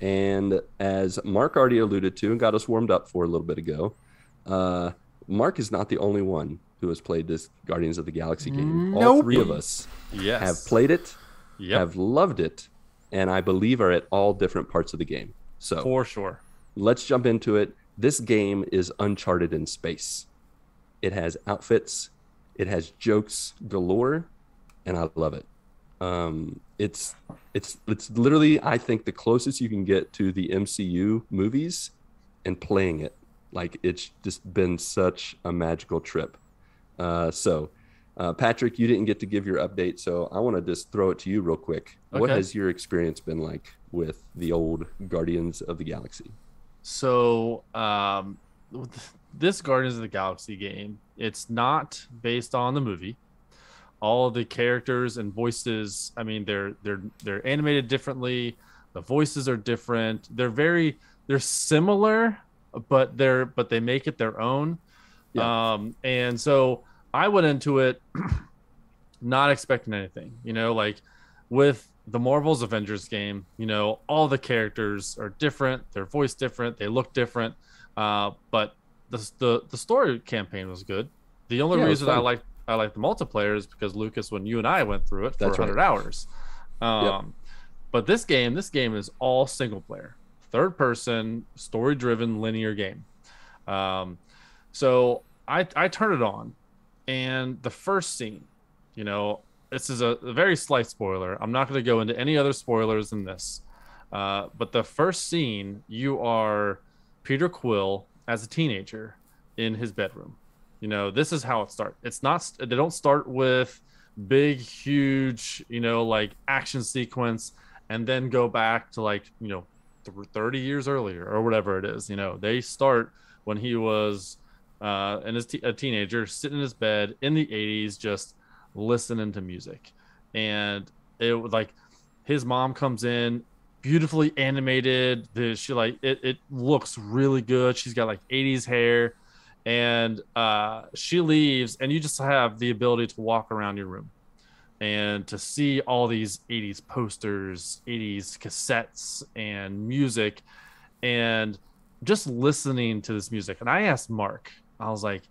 And as Marc already alluded to and got us warmed up for a little bit ago, Marc is not the only one who has played this Guardians of the Galaxy game.
Nope.
All 3 of us
Yes.
have played it,
Yep.
have loved it, and I believe are at all different parts of the game. So
For sure.
let's jump into it. This game is Uncharted in space. It has outfits, it has jokes galore, and I love it. It's literally, I think, the closest you can get to the MCU movies and playing it. Like, it's just been such a magical trip. Patrick, you didn't get to give your update, so I want to just throw it to you real quick.
Okay.
What has your experience been like with the old Guardians of the Galaxy?
So, this Guardians of the Galaxy game, it's not based on the movie. All the characters and voices, I mean, they're animated differently. The voices are different. They're similar, but they make it their own.
Yeah.
And so I went into it not expecting anything, like with the Marvel's Avengers game, all the characters are different, they're voiced different, they look different. But the story campaign was good. The only reason I like the multiplayer is because Lucas, when you and I went through it for 100 hours. But this game is all single player, third person, story driven, linear game. So I turned it on, and the first scene, this is a very slight spoiler. I'm not going to go into any other spoilers than this. But the first scene, you are Peter Quill as a teenager in his bedroom. This is how it starts. They don't start with big, huge, like action sequence and then go back to 30 years earlier or whatever it is. They start when he was a teenager sitting in his bed in the 80s, just listening to music. And it was like his mom comes in, beautifully animated. It looks really good. She's got like 80s hair, and she leaves, and you just have the ability to walk around your room and to see all these 80s posters, 80s cassettes and music, and just listening to this music. And I asked Marc, I was like,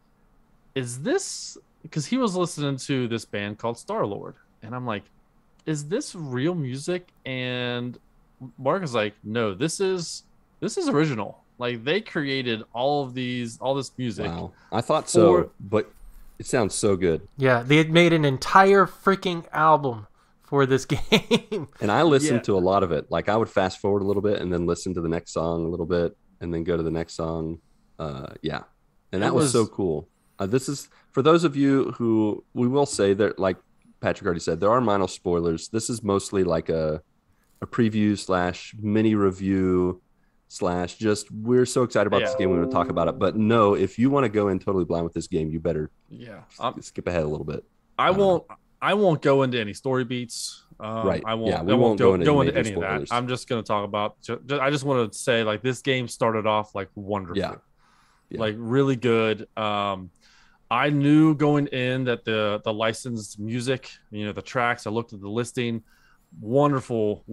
is this, because he was listening to this band called Star-Lord, and I'm like, is this real music? And Marc is like, no, this is original. Like, they created all this music.
Wow. I thought so, but it sounds so good.
Yeah, they had made an entire freaking album for this game.
And I listened to a lot of it. Like, I would fast forward a little bit and then listen to the next song a little bit and then go to the next song. And that was so cool. This is, for those of you who, we will say that, like Patrick already said, there are minor spoilers. This is mostly like a preview / mini review / just, we're so excited about this game, we want to talk about it. But no, if you want to go in totally blind with this game, you better skip ahead a little bit.
I won't go into any story beats.
Right.
I won't.
Yeah,
we won't go into any
spoilers.
of that. I'm just going to talk about. I just want to say, like, this game started off like wonderful. Yeah. Like really good. I knew going in that the licensed music, the tracks. I looked at the listing. Wonderful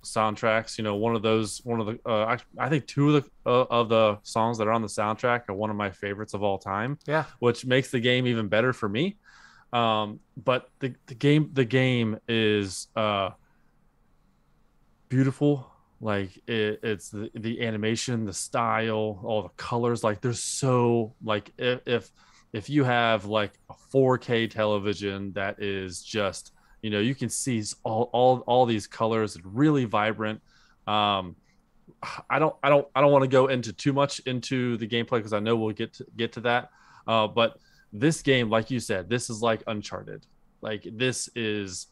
soundtracks. I think 2 of the songs that are on the soundtrack are one of my favorites of all time.
Yeah,
which makes the game even better for me. But the game is beautiful. Like, it's the animation, the style, all the colors. Like, there's so, like, if you have like a 4K television that is just, you can see all these colors, really vibrant. I don't want to go into too much into the gameplay because I know we'll get to that. But this game, like you said, this is like Uncharted. Like, this is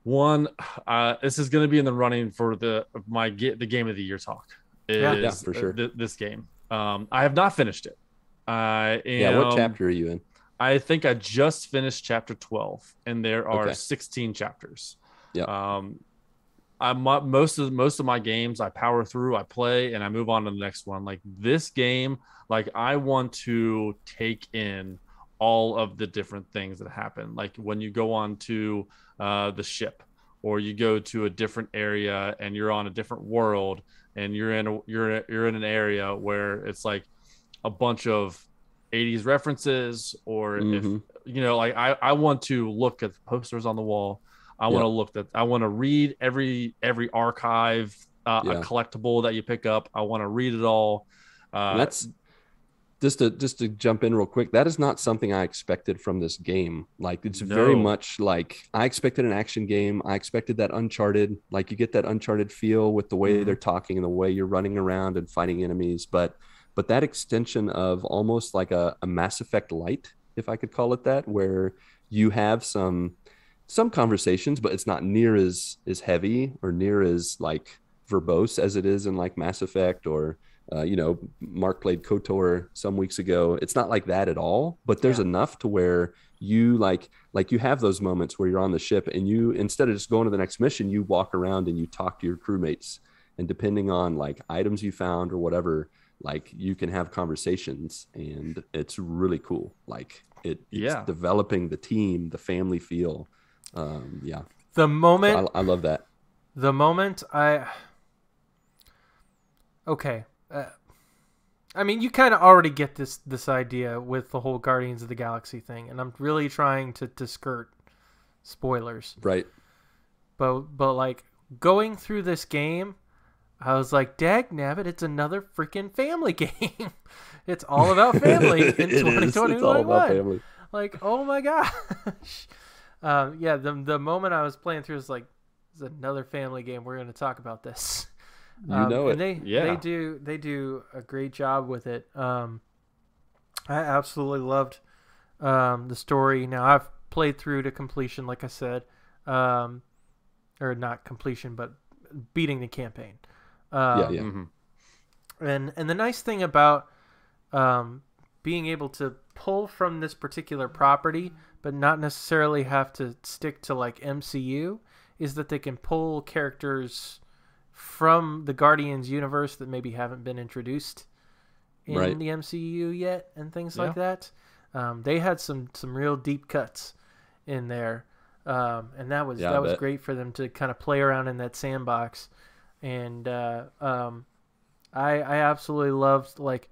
one. This is going to be in the running for the game of the year talk.
Yeah, for sure.
This game. I have not finished it.
What chapter are you in?
I think I just finished chapter 12, and there are
Okay.
16 chapters.
Yeah.
Most of my games I power through, I play, and I move on to the next one. Like this game, like I want to take in all of the different things that happen. Like when you go on to the ship, or you go to a different area and you're on a different world, and you're in an area where it's like a bunch of 80s references, or if
Mhm.
like I want to look at the posters on the wall.
Yeah.
I want to read every archive, a
Yeah.
collectible that you pick up. I want to read it all.
And
uh
that's just to jump in real quick. That is not something I expected from this game. Like it's very
no.
much like I expected an action game. I expected that Uncharted, like you get that Uncharted feel with the way they're talking and the way you're running around and fighting enemies. But that extension of almost like a Mass Effect light, if I could call it that, where you have some conversations, but it's not near as heavy or near as like verbose as it is in like Mass Effect or Marc played KOTOR some weeks ago. It's not like that at all, but there's enough to where you like you have those moments where you're on the ship and you, instead of just going to the next mission, you walk around and you talk to your crewmates, and depending on like items you found or whatever, like you can have conversations, and it's really cool. Like it's developing the team, the family feel. Yeah.
The moment
So I love that.
The moment okay, I mean, you kind of already get this idea with the whole Guardians of the Galaxy thing, and I'm really trying to skirt spoilers.
Right.
But like going through this game, I was like, dag nabbit, it's another freaking family game. It's all about family in 2021.
It's all about family.
Like, oh my gosh. Yeah, the moment I was playing through, it was like, it's another family game. We're going to talk about this.
And
they do a great job with it. I absolutely loved the story. Now I've played through to completion, like I said, or not completion, but beating the campaign. And the nice thing about being able to pull from this particular property, but not necessarily have to stick to like MCU, is that they can pull characters from the Guardians universe that maybe haven't been introduced in the MCU yet, and things like that. They had some real deep cuts in there, and that was great for them to kind of play around in that sandbox. And I absolutely loved, like,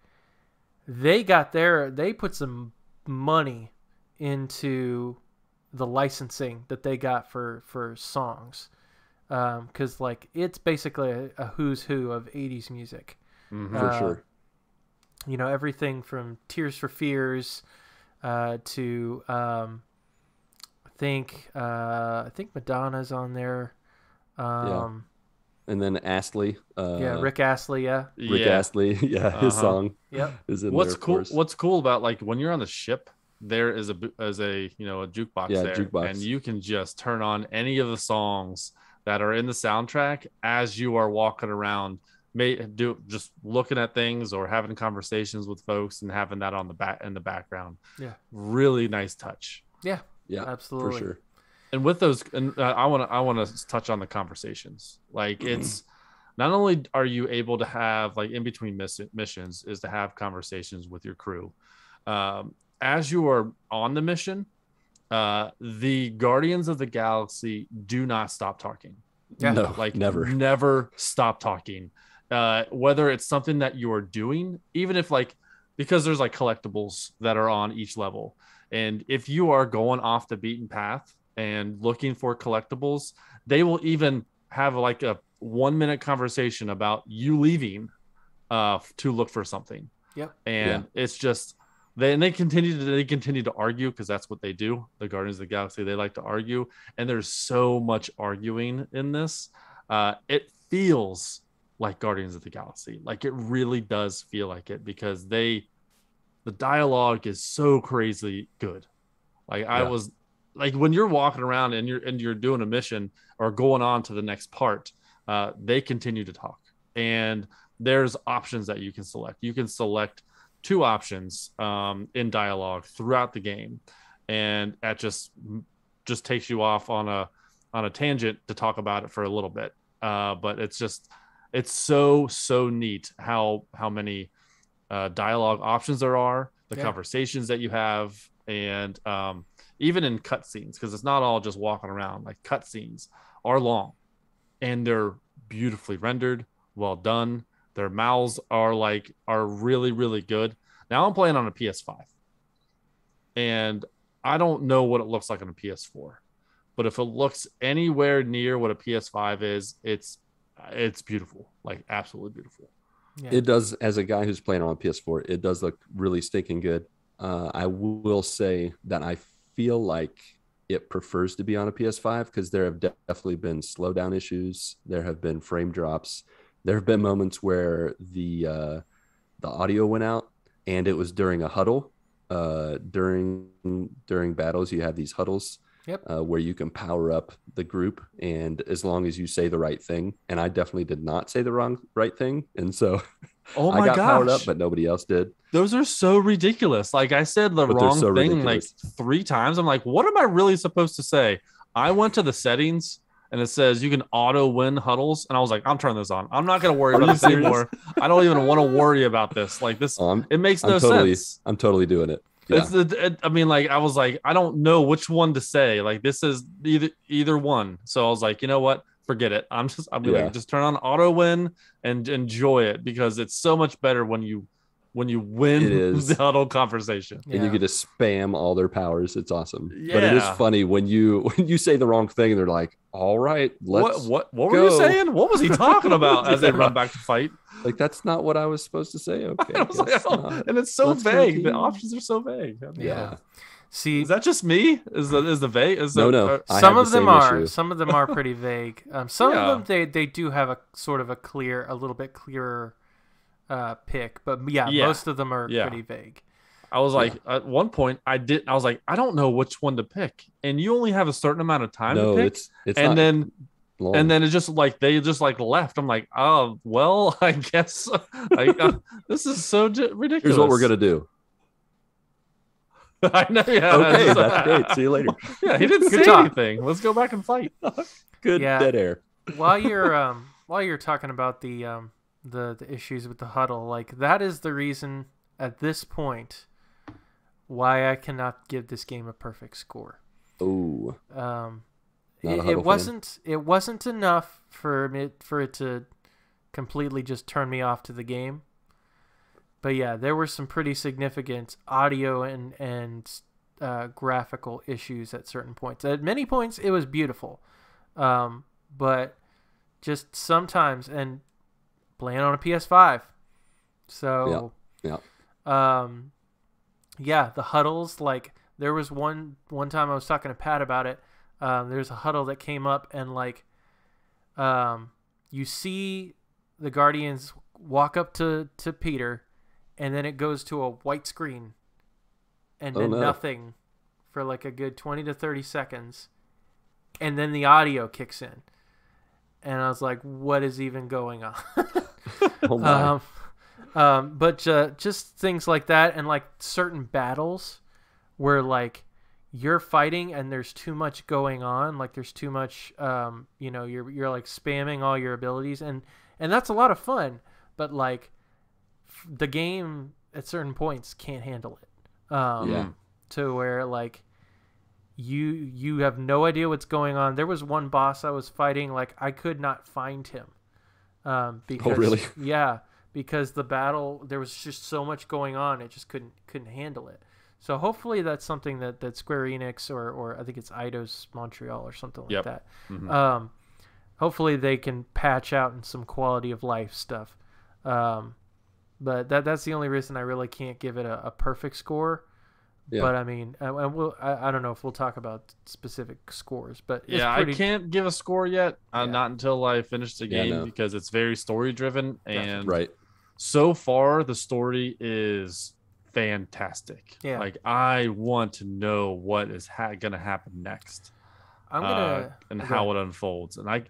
they put some money into the licensing that they got for songs, because like it's basically a who's who of 80s music.
For sure.
Everything from Tears for Fears to I think Madonna's on there.
And then Astley.
Rick Astley.
Rick Astley. His song.
Yep.
Is in
What's
there,
cool?
course.
What's cool about, like, when you're on the ship, there is a jukebox there,
jukebox.
and you can just turn on any of the songs that are in the soundtrack as you are walking around, just looking at things or having conversations with folks, and having that on in the backgroround.
Yeah,
really nice touch.
Yeah,
absolutely, for sure.
And with those, and I want to touch on the conversations. Like, it's not only are you able to have, like, in between missions, is to have conversations with your crew. As you are on the mission, the Guardians of the Galaxy do not stop talking.
No,
like,
never
stop talking. Whether it's something that you are doing, even if, like, because there's like collectibles that are on each level, and if you are going off the beaten path and looking for collectibles, they will even have like a 1-minute conversation about you leaving to look for something.
Yep.
And it's just they continue to argue, because that's what they do. The Guardians of the Galaxy, they like to argue, and there's so much arguing in this. It feels like Guardians of the Galaxy. Like, it really does feel like it, because the dialogue is so crazy good. Like, I was like, when you're walking around and you're doing a mission or going on to the next part, they continue to talk, and there's options that you can select. You can select two options in dialogue throughout the game, and that just takes you off on a tangent to talk about it for a little bit. But it's so neat how many dialogue options there are, the conversations that you have, and even in cutscenes, because it's not all just walking around. Like, cutscenes are long and they're beautifully rendered, well done. Their mouths are really, really good. Now I'm playing on a PS5, and I don't know what it looks like on a PS4, but if it looks anywhere near what a PS5 is, it's beautiful, like absolutely beautiful.
Yeah. It does. As a guy who's playing on a PS4, it does look really stinking good. I will say that I feel like it prefers to be on a PS5 because there have definitely been slowdown issues. There have been frame drops. There have been moments where the audio went out, and it was during a huddle. During battles, you have these huddles.
Yep.
Where you can power up the group, and as long as you say the right thing, and I definitely did not say the right thing, and so I got powered up, but nobody else did.
Those are so ridiculous. Like, I said the wrong thing ridiculous. Like 3 times. I'm like, what am I really supposed to say? I went to the settings, and it says you can auto win huddles, and I was like, I'm turning this on. I'm not going to worry about this anymore. I don't even want to worry about this. Like, this, it makes no sense.
I'm totally doing it.
Yeah. I mean, like, I was like, I don't know which one to say. Like, this is either one. So I was like, you know what? Forget it. I'm like, just turn on auto win and enjoy it, because it's so much better when you win the huddle conversation.
And you get to spam all their powers. It's awesome. Yeah. But it is funny when you say the wrong thing and they're like, all right, let's
what were you saying? What was he talking about? As they run back to fight.
Like, that's not what I was supposed to say. Okay.
And it's so vague. The options are so vague.
Yeah.
See,
is that just me? Is the vague?
No.
Some of them are. Issue. Some of them are pretty vague. Some of them they do have a sort of a little bit clearer pick, but most of them are pretty vague.
I was like, at one point, I was like, I don't know which one to pick, and you only have a certain amount of time to pick.
It's
and
not
then
long.
And then it's just like they just like left. I'm like, oh well, I guess this is so ridiculous.
Here's what we're gonna do.
I know. Yeah.
Okay, that's great. See you later.
Yeah, he didn't say anything. Let's go back and fight.
Good dead air.
While you're talking about the issues with the huddle, like, that is the reason at this point why I cannot give this game a perfect score.
Oh.
It wasn't enough for it to completely just turn me off to the game. But yeah, there were some pretty significant audio and graphical issues at certain points. At many points, it was beautiful, but just sometimes, and playing on a PS5, so the huddles. Like, there was one time I was talking to Pat about it. There's a huddle that came up, and like, you see the Guardians walk up to Peter, and then it goes to a white screen, and then nothing for like a good 20 to 30 seconds, and then the audio kicks in, and I was like, what is even going on?
Oh my.
But just things like that, and like certain battles where like you're fighting and there's too much going on, like there's too much, you're like spamming all your abilities, and that's a lot of fun, but like the game at certain points can't handle it. To where like you have no idea what's going on. There was one boss I was fighting, like I could not find him. Because,
oh really?
Yeah, because the battle, there was just so much going on, it just couldn't handle it. So hopefully that's something that Square Enix or I think it's Eidos Montreal or something like that. Mm-hmm. Hopefully they can patch out in some quality of life stuff. But that's the only reason I really can't give it a perfect score. Yeah. But I mean, I don't know if we'll talk about specific scores, but
I can't give a score yet. Not until I finish the game, because it's very story driven, and so far the story is fantastic. Yeah, like I want to know what is gonna happen next, and how it unfolds. And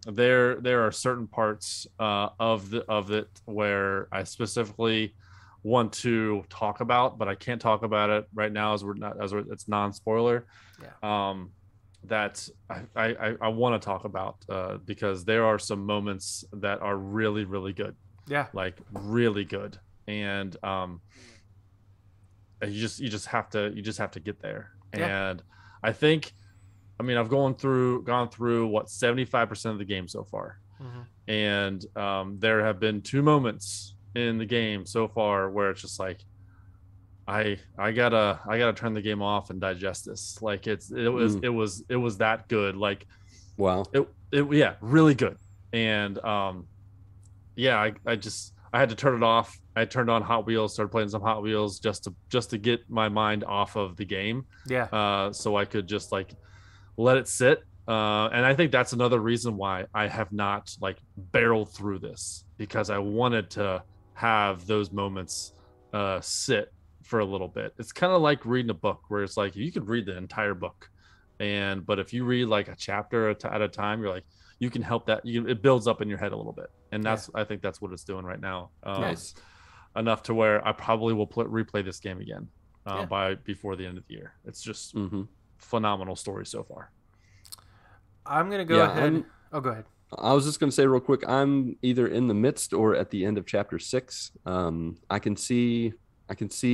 there are certain parts of it where I specifically want to talk about, but I can't talk about it right now it's non-spoiler.
Yeah.
That I want to talk about because there are some moments that are really, really good.
Yeah.
Like really good. And you just have to get there.
Yeah.
And I think, I mean, I've gone through what 75% of the game so far.
Mm-hmm.
And there have been 2 moments in the game so far where it's just like I gotta turn the game off and digest this. Like it was that good. Like
Wow.
Yeah, really good. And yeah, I had to turn it off. I turned on Hot Wheels, started playing some Hot Wheels just to get my mind off of the game.
Yeah.
So I could just like let it sit. And I think that's another reason why I have not like barreled through this, because I wanted to have those moments sit for a little bit. It's kind of like reading a book where it's like you could read the entire book, but if you read like a chapter at a time, you're like, you can help that it builds up in your head a little bit. And that's I think that's what it's doing right now.
Nice.
Enough to where I probably will replay this game again before the end of the year. It's just phenomenal story so far.
I'm gonna go ahead. Go ahead.
I was just going to say real quick, I'm either in the midst or at the end of chapter 6. I can see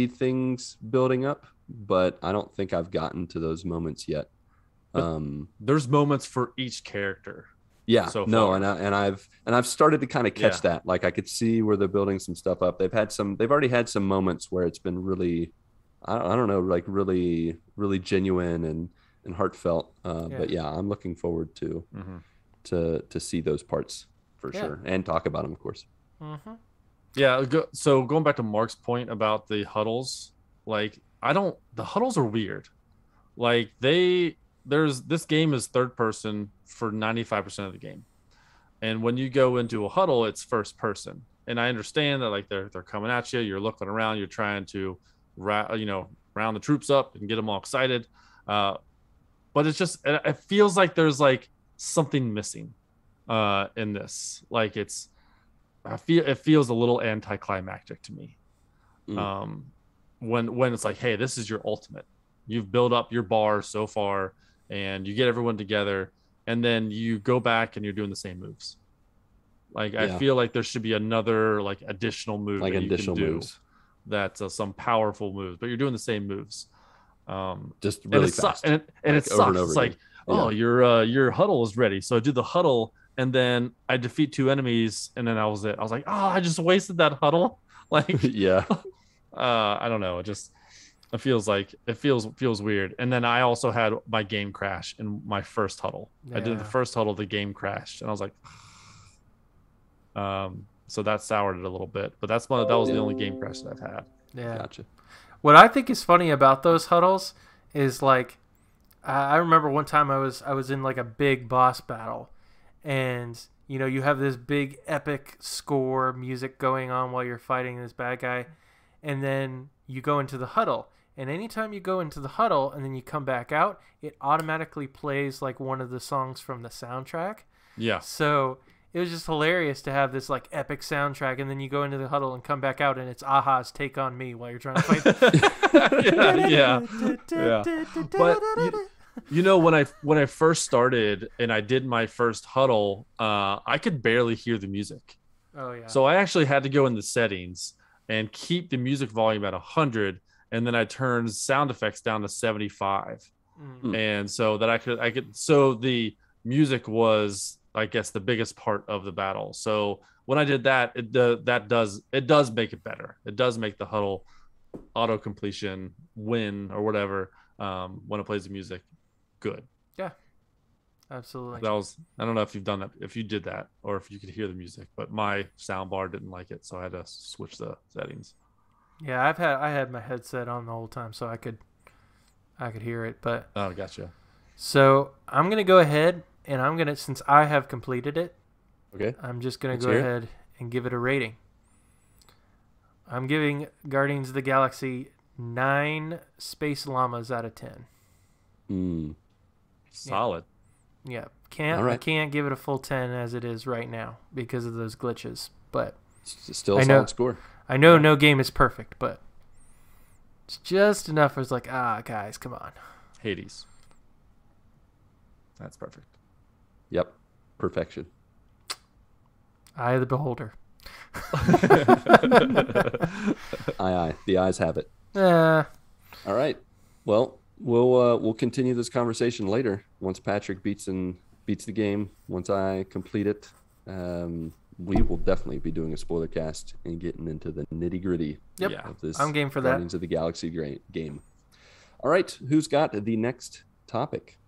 things building up, but I don't think I've gotten to those moments yet.
There's moments for each character.
Yeah,
so
no,
far.
and I've started to kind of catch that. Like I could see where they're building some stuff up. They've already had some moments where it's been really, I don't know, like really, really genuine and heartfelt. But yeah, I'm looking forward to see those parts for sure, and talk about them, of course.
Mm-hmm.
Yeah. So going back to Mark's point about the huddles, like the huddles are weird. Like this game is third person for 95% of the game. And when you go into a huddle, it's first person. And I understand that like they're coming at you, you're looking around, you're trying to round the troops up and get them all excited. But it's just, it feels like there's like something missing in this. Like it feels a little anticlimactic to me. When it's like, hey, this is your ultimate. You've built up your bar so far and you get everyone together and then you go back and you're doing the same moves. Like I feel like there should be another like additional move
like
that
additional
you can do
moves.
That's some powerful moves, but you're doing the same moves.
Just really fast.
And it sucks.
And over
It's like, oh, your huddle is ready. So I do the huddle and then I defeat 2 enemies and then that was it. I was like, oh, I just wasted that huddle. Like,
yeah.
I don't know. It feels weird. And then I also had my game crash in my first huddle. I did the first huddle, the game crashed, and I was like, so that soured it a little bit. But that was the only game crash that I've had.
Yeah.
Gotcha.
What I think is funny about those huddles is like, I remember one time I was in like a big boss battle, and you have this big epic score music going on while you're fighting this bad guy, and then you go into the huddle. And anytime you go into the huddle and then you come back out, it automatically plays like one of the songs from the soundtrack. Yeah. So it was just hilarious to have this like epic soundtrack, and then you go into the huddle and come back out, and it's Aha's "Take on Me" while you're trying to fight.
yeah. But when I first started and I did my first huddle, I could barely hear the music.
Oh yeah.
So I actually had to go in the settings and keep the music volume at 100. And then I turned sound effects down to 75. And so that I could, so the music was, I guess, the biggest part of the battle. So when I did that, it does make it better. It does make the huddle auto completion win or whatever when it plays the music good.
Yeah, absolutely.
I don't know if you've done that, if you did that, or if you could hear the music, but my sound bar didn't like it, so I had to switch the settings.
Yeah, I had my headset on the whole time, so I could hear it. But
oh, gotcha.
So I'm gonna go ahead and since I have completed it,
okay,
I'm just gonna go ahead and give it a rating. I'm giving Guardians of the Galaxy 9 space llamas out of 10.
Solid.
Yeah, I can't give it a full 10 as it is right now because of those glitches, but
it's still a solid score.
I know no game is perfect, but it's just enough. I was like, guys, come on.
Hades. That's perfect.
Yep. Perfection.
Eye of the beholder.
Aye. The eyes have it.
Yeah.
All right. Well, we'll continue this conversation later once Patrick beats the game. Once I complete it, we will definitely be doing a spoiler cast and getting into the nitty gritty.
Yep.
Of this
I'm game for that.
Guardians of the Galaxy game. All right. Who's got the next topic?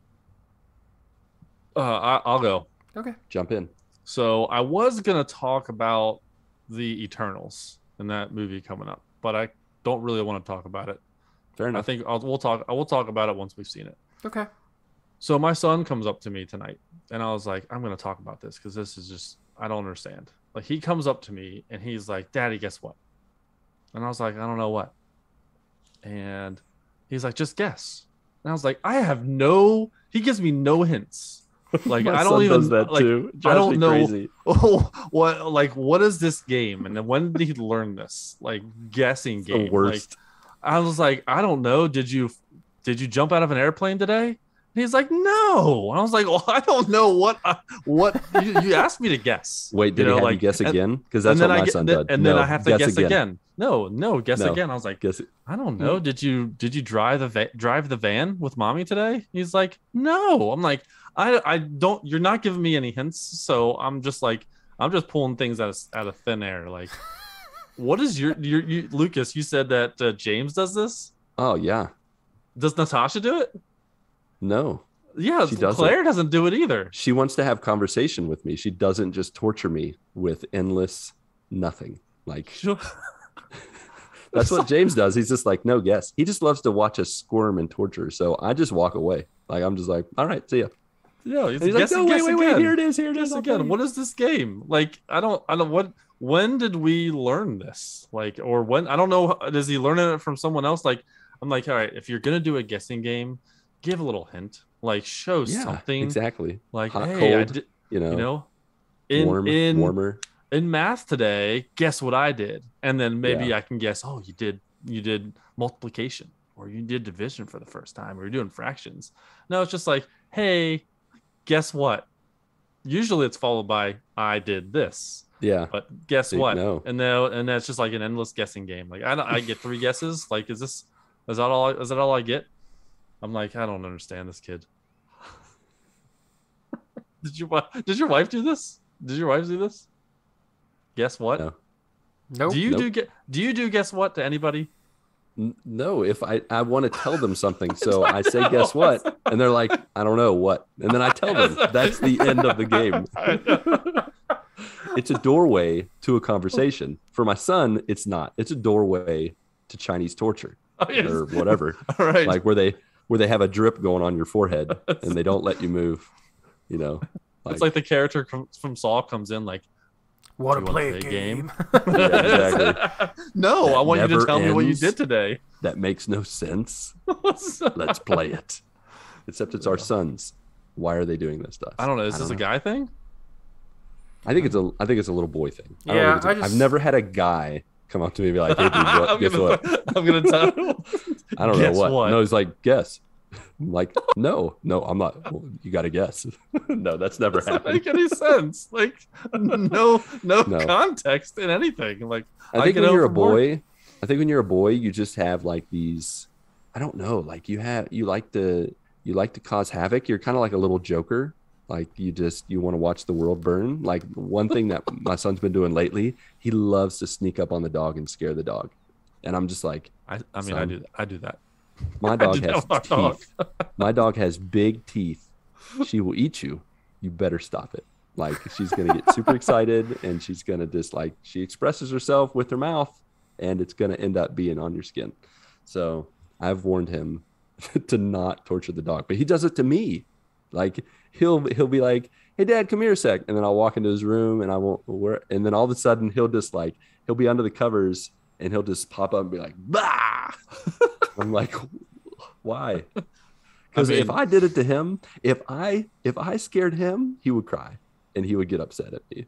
I'll go.
Okay.
Jump in.
So I was gonna talk about the Eternals and that movie coming up, but I don't really want to talk about it.
Fair enough.
I think we'll talk about it once we've seen it.
Okay.
So my son comes up to me tonight, and I was like, I'm gonna talk about this because this is just I don't understand. Like he comes up to me and he's like, "Daddy, guess what?" And I was like, "I don't know what." And he's like, "Just guess." And I was like, "I have no." He gives me no hints. Like I don't even
does that
like
too.
I don't know
crazy.
what is this game, and then when did he learn this like guessing game?
The worst.
Like, I was like, I don't know. Did you jump out of an airplane today? And he's like, no. And I was like, well, I don't know what you asked me to guess.
Wait, did he have you guess again? Because that's what my son did.
And then I have to guess again. No, guess again. I was like,
guess it.
I don't know. Did you drive the van with mommy today? He's like, no. I'm like, I don't. You're not giving me any hints, so I'm just pulling things out of thin air. Like, what is your Lucas? You said that James does this.
Oh yeah.
Does Natasha do it?
No.
Yeah,
she doesn't.
Claire doesn't do it either.
She wants to have conversation with me. She doesn't just torture me with endless nothing. Like that's what James does. He's just like, no guess. He just loves to watch us squirm and torture. So I just walk away. Like I'm just like, all right, see ya.
Yeah,
he's like, no, wait, here it is.
Again. What is this game? Like, I don't. What? When did we learn this? Like, or when? I don't know. Is he learning it from someone else? Like, I'm like, all right, if you're gonna do a guessing game, give a little hint. Like, show something.
Exactly.
Like,
hot,
hey,
cold.
Warmer.
In
math today, guess what I did? And then maybe I can guess. Oh, you did multiplication, or you did division for the first time, or you're doing fractions. No, it's just like, hey. Guess what? Usually it's followed by I did this.
Yeah.
But guess what?
No.
And that's just like an endless guessing game. Like I get 3 guesses. Like is that all I get? I'm like, I don't understand this kid. Did your wife do this? Did your wife do this? Guess what?
No.
Nope.
Do you do guess what to anybody?
No, if I want to tell them something, so I say, guess what? And they're like, I don't know what. And then I tell them. That's the end of the game. It's a doorway to a conversation. For my son, it's not. It's a doorway to Chinese torture or whatever.
All right.
Like where they have a drip going on your forehead and they don't let you move.
It's like the character from Saw comes in like,
want to play a game?
Yeah, exactly.
No, I want you to tell me what you
ends.
did today.
That makes no sense. Let's play it. Except it's our sons. Why are they doing this to us?
I don't know. Is this a guy thing?
I think it's a little boy thing.
Yeah,
I've never had a guy come up to me and be like, "Hey, dude, guess what?"
I'm gonna tell.
I don't know what. No, he's like, "Guess." I'm like, no, I'm not. Well, you got to guess. No, that's never happened.
Doesn't make any sense. Like, no context in anything. Like,
I think when you're a boy, you just have like these. I don't know. Like you like to cause havoc. You're kind of like a little Joker. Like you want to watch the world burn. Like one thing that my son's been doing lately, he loves to sneak up on the dog and scare the dog. And I'm just like,
I do that.
My dog has teeth. My dog has big teeth. She will eat you. You better stop it. Like she's gonna get super excited and she's gonna just like she expresses herself with her mouth and it's gonna end up being on your skin. So I've warned him to not torture the dog, but he does it to me. Like he'll be like, "Hey Dad, come here a sec," and then I'll walk into his room and I won't and then all of a sudden he'll be under the covers and he'll just pop up and be like, "Bah!" I'm like, why? Because if I did it to him, if I scared him, he would cry and he would get upset at me.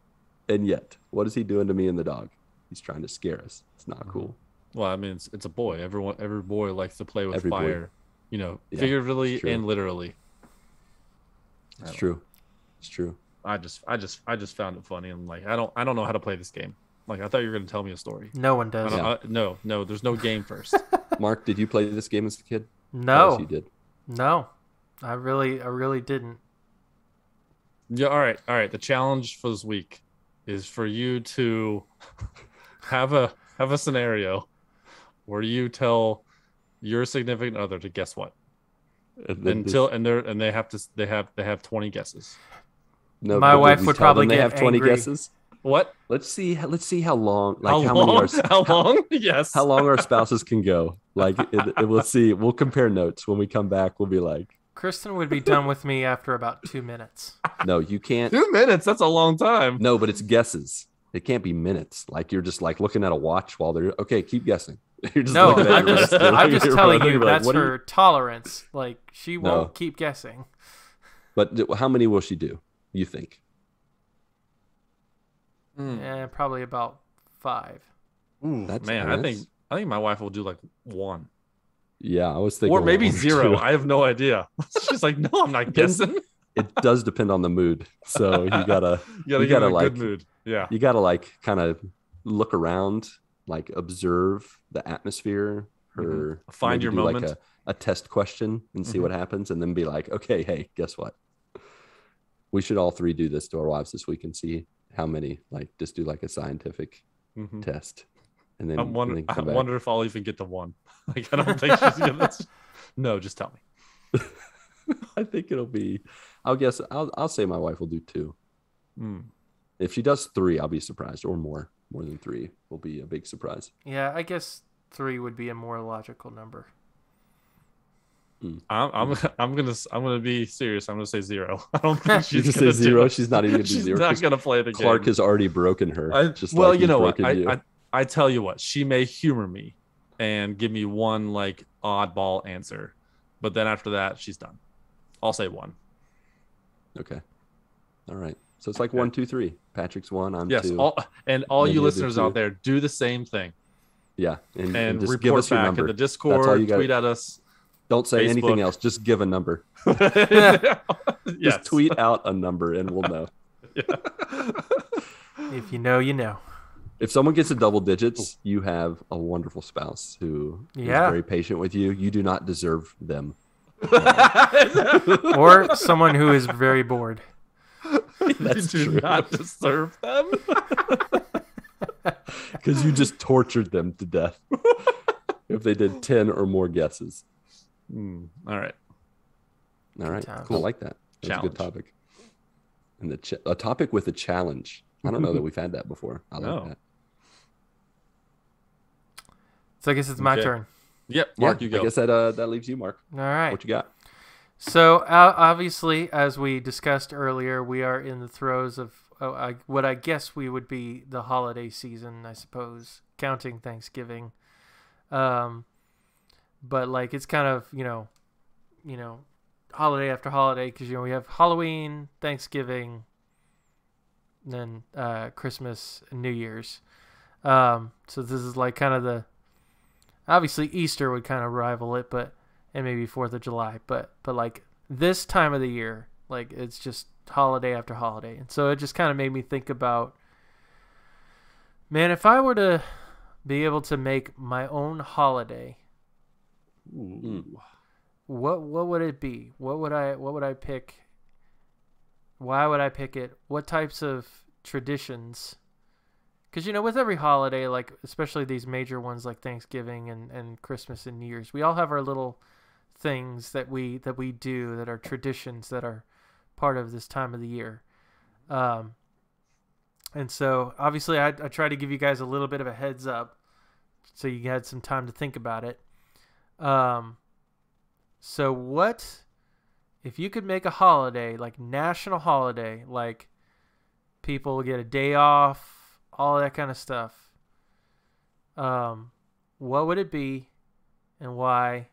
And yet, what is he doing to me and the dog? He's trying to scare us. It's not cool.
Well, I mean, it's a boy. Every boy likes to play with
Every boy.
fire,
Yeah,
figuratively
it's true.
and literally.
It's true. It's true.
I just found it funny. I'm like, I don't know how to play this game. Like, I thought you were going to tell me a story.
No one does.
No, there's no game first.
Mark, did you play this game as a kid?
No.
Yes, you did.
No. I really didn't.
Yeah, all right. The challenge for this week is for you to have a scenario where you tell your significant other to guess what. They have 20 guesses.
No,
my
but
wife
did we
would
tell
probably
them they
get
have 20
angry.
guesses.
What?
Let's see how long. Like
How
many
long? How long? Yes.
How long our spouses can go. Like we'll see. We'll compare notes when we come back. We'll be like,
Kristen would be done with me after about 2 minutes.
no, you can't.
2 minutes. That's a long time.
No, but it's guesses. It can't be minutes. Like you're just like looking at a watch while they're okay. Keep guessing. You're just
No,
looking at your wrist.
I'm just telling you
You're like,
that's
what are
her tolerance. Like, she won't keep guessing.
But how many will she do? You think?
Probably about 5.
Ooh, man, I think my wife will do like 1.
Yeah, I was thinking,
or maybe
1 or
0.
2.
I have no idea. She's like, no, I'm not guessing.
It does depend on the mood. So you gotta
get in a
like
good mood. Yeah,
you gotta like kind of look around, like observe the atmosphere, or
find your moment,
like a test question and see what happens, and then be like, okay, hey, guess what? We should all 3 do this to our wives this week and see how many. Like, just do like a scientific test, and then
I wonder if I'll even get to 1. Like, I don't think she's gonna. No, just tell me.
I think it'll be. I'll say my wife will do 2. If she does 3, I'll be surprised, or more than 3 will be a big surprise.
Yeah, I guess 3 would be a more logical number.
I'm gonna be serious. I'm gonna say 0. I don't think she's
gonna
gonna
say 0. She's not even gonna do
she's
0.
not gonna play the game.
Clark has already broken her.
Well, you know what? I tell you what. She may humor me and give me 1 like oddball answer, but then after that, she's done. I'll say 1.
Okay. All right. So it's like 1, 2, 3. Patrick's 1. I'm 2.
Yes. All you listeners out there, do the same thing.
Yeah. And just
report
give us your
back
number
in the Discord. Tweet at us.
Don't say
Facebook.
anything else. Just give a number.
Yes.
Just tweet out a number and we'll know.
If you know, you know.
If someone gets to double digits, you have a wonderful spouse who is very patient with you. You do not deserve them.
Or someone who is very bored.
That's
you do
true.
not deserve them.
Because you just tortured them to death. If they did 10 or more guesses.
All right.
All right.
Topic.
Cool. I like that. That's a good topic. And a topic with a challenge. I don't know that we've had that before. I like that.
So I guess it's my turn.
Yep. Mark, you go.
I guess that leaves you, Mark.
All right.
What you got?
So obviously, as we discussed earlier, we are in the throes of what I guess we would be the holiday season, I suppose, counting Thanksgiving. But like it's kind of you know, holiday after holiday because we have Halloween, Thanksgiving, then Christmas and New Year's. So this is like kind of obviously Easter would kind of rival it, and maybe 4th of July, but like this time of the year, like it's just holiday after holiday. And so it just kind of made me think about, man, if I were to be able to make my own holiday, what would it be? What would I pick? Why would I pick it? What types of traditions? Because with every holiday, like especially these major ones like Thanksgiving and Christmas and New Year's, we all have our little things that we do that are traditions that are part of this time of the year. And so obviously I try to give you guys a little bit of a heads up so you had some time to think about it. So what if you could make a holiday, like national holiday, like people get a day off, all that kind of stuff. What would it be and why?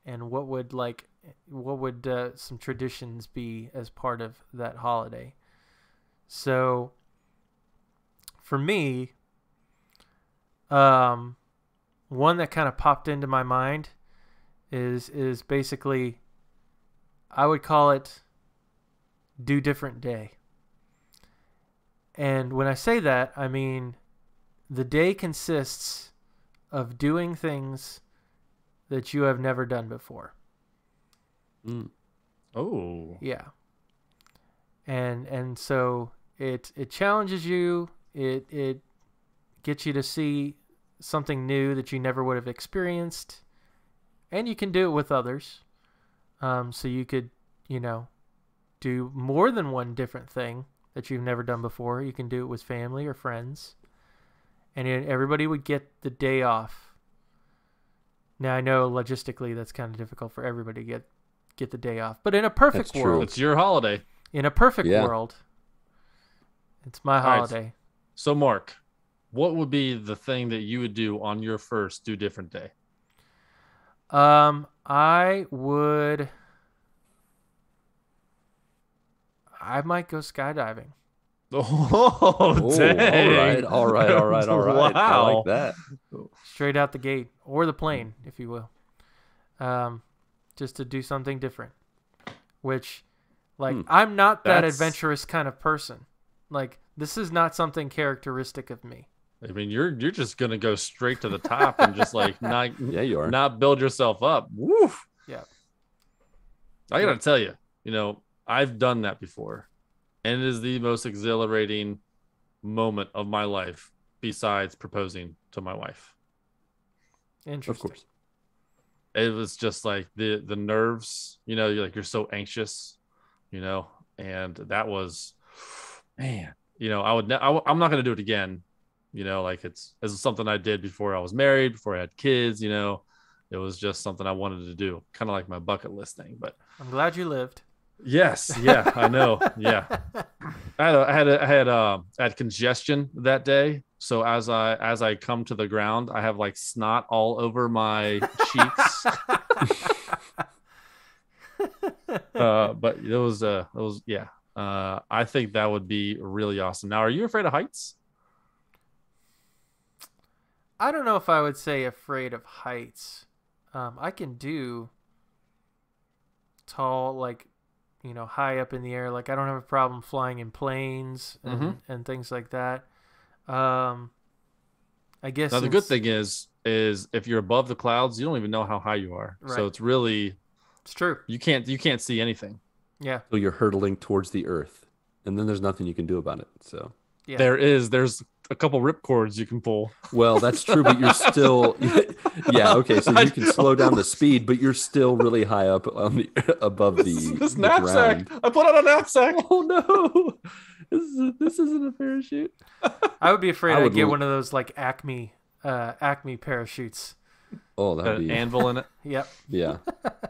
And what would some traditions be as part of that holiday? So for me, One that kind of popped into my mind is basically, I would call it do different day. And when I say that, I mean the day consists of doing things that you have never done before.
Oh.
Yeah. And so it challenges you. It gets you to see something new that you never would have experienced, and you can do it with others. So you could, do more than one different thing that you've never done before. You can do it with family or friends, and everybody would get the day off. Now I know logistically that's kind of difficult for everybody to get the day off, but in a perfect world,
it's your holiday.
In a perfect world, it's my holiday.
Right. So Mark, what would be the thing that you would do on your first do different day?
I might go skydiving.
Oh, dang.
All right.
Wow.
I like that.
Straight out the gate, or the plane, if you will. Just to do something different. Which, I'm not that adventurous kind of person. Like, this is not something characteristic of me.
I mean, you're just gonna go straight to the top and just
you are
not build yourself up. Woof.
Yeah.
I gotta tell you, I've done that before, and it is the most exhilarating moment of my life besides proposing to my wife.
Interesting.
Of course.
It was just like the nerves, you're so anxious, and that was, man, I'm not going to do it again. It's something I did before I was married, before I had kids, it was just something I wanted to do, kind of like my bucket list thing. But
I'm glad you lived.
Yes. Yeah, I know. Yeah. I had congestion that day. So as I come to the ground, I have like snot all over my cheeks. But it was yeah. I think that would be really awesome. Now, are you afraid of heights?
I don't know if I would say afraid of heights. I can do tall, like, high up in the air. Like, I don't have a problem flying in planes and things like that. I guess
now the good thing is if you're above the clouds, you don't even know how high you are.
Right.
So
it's true.
You can't see anything.
Yeah.
So you're hurtling towards the earth, and then there's nothing you can do about it. So
yeah.
There's a couple rip cords you can pull.
Well, that's true, but you're still yeah, okay, so you can slow down the speed, but you're still really high up on above
this
the
knapsack.
ground.
I put on a knapsack.
Oh no. This isn't a parachute.
I would be afraid I'd get one of those like Acme parachutes.
Oh, that'd be
anvil in it.
Yep.
Yeah.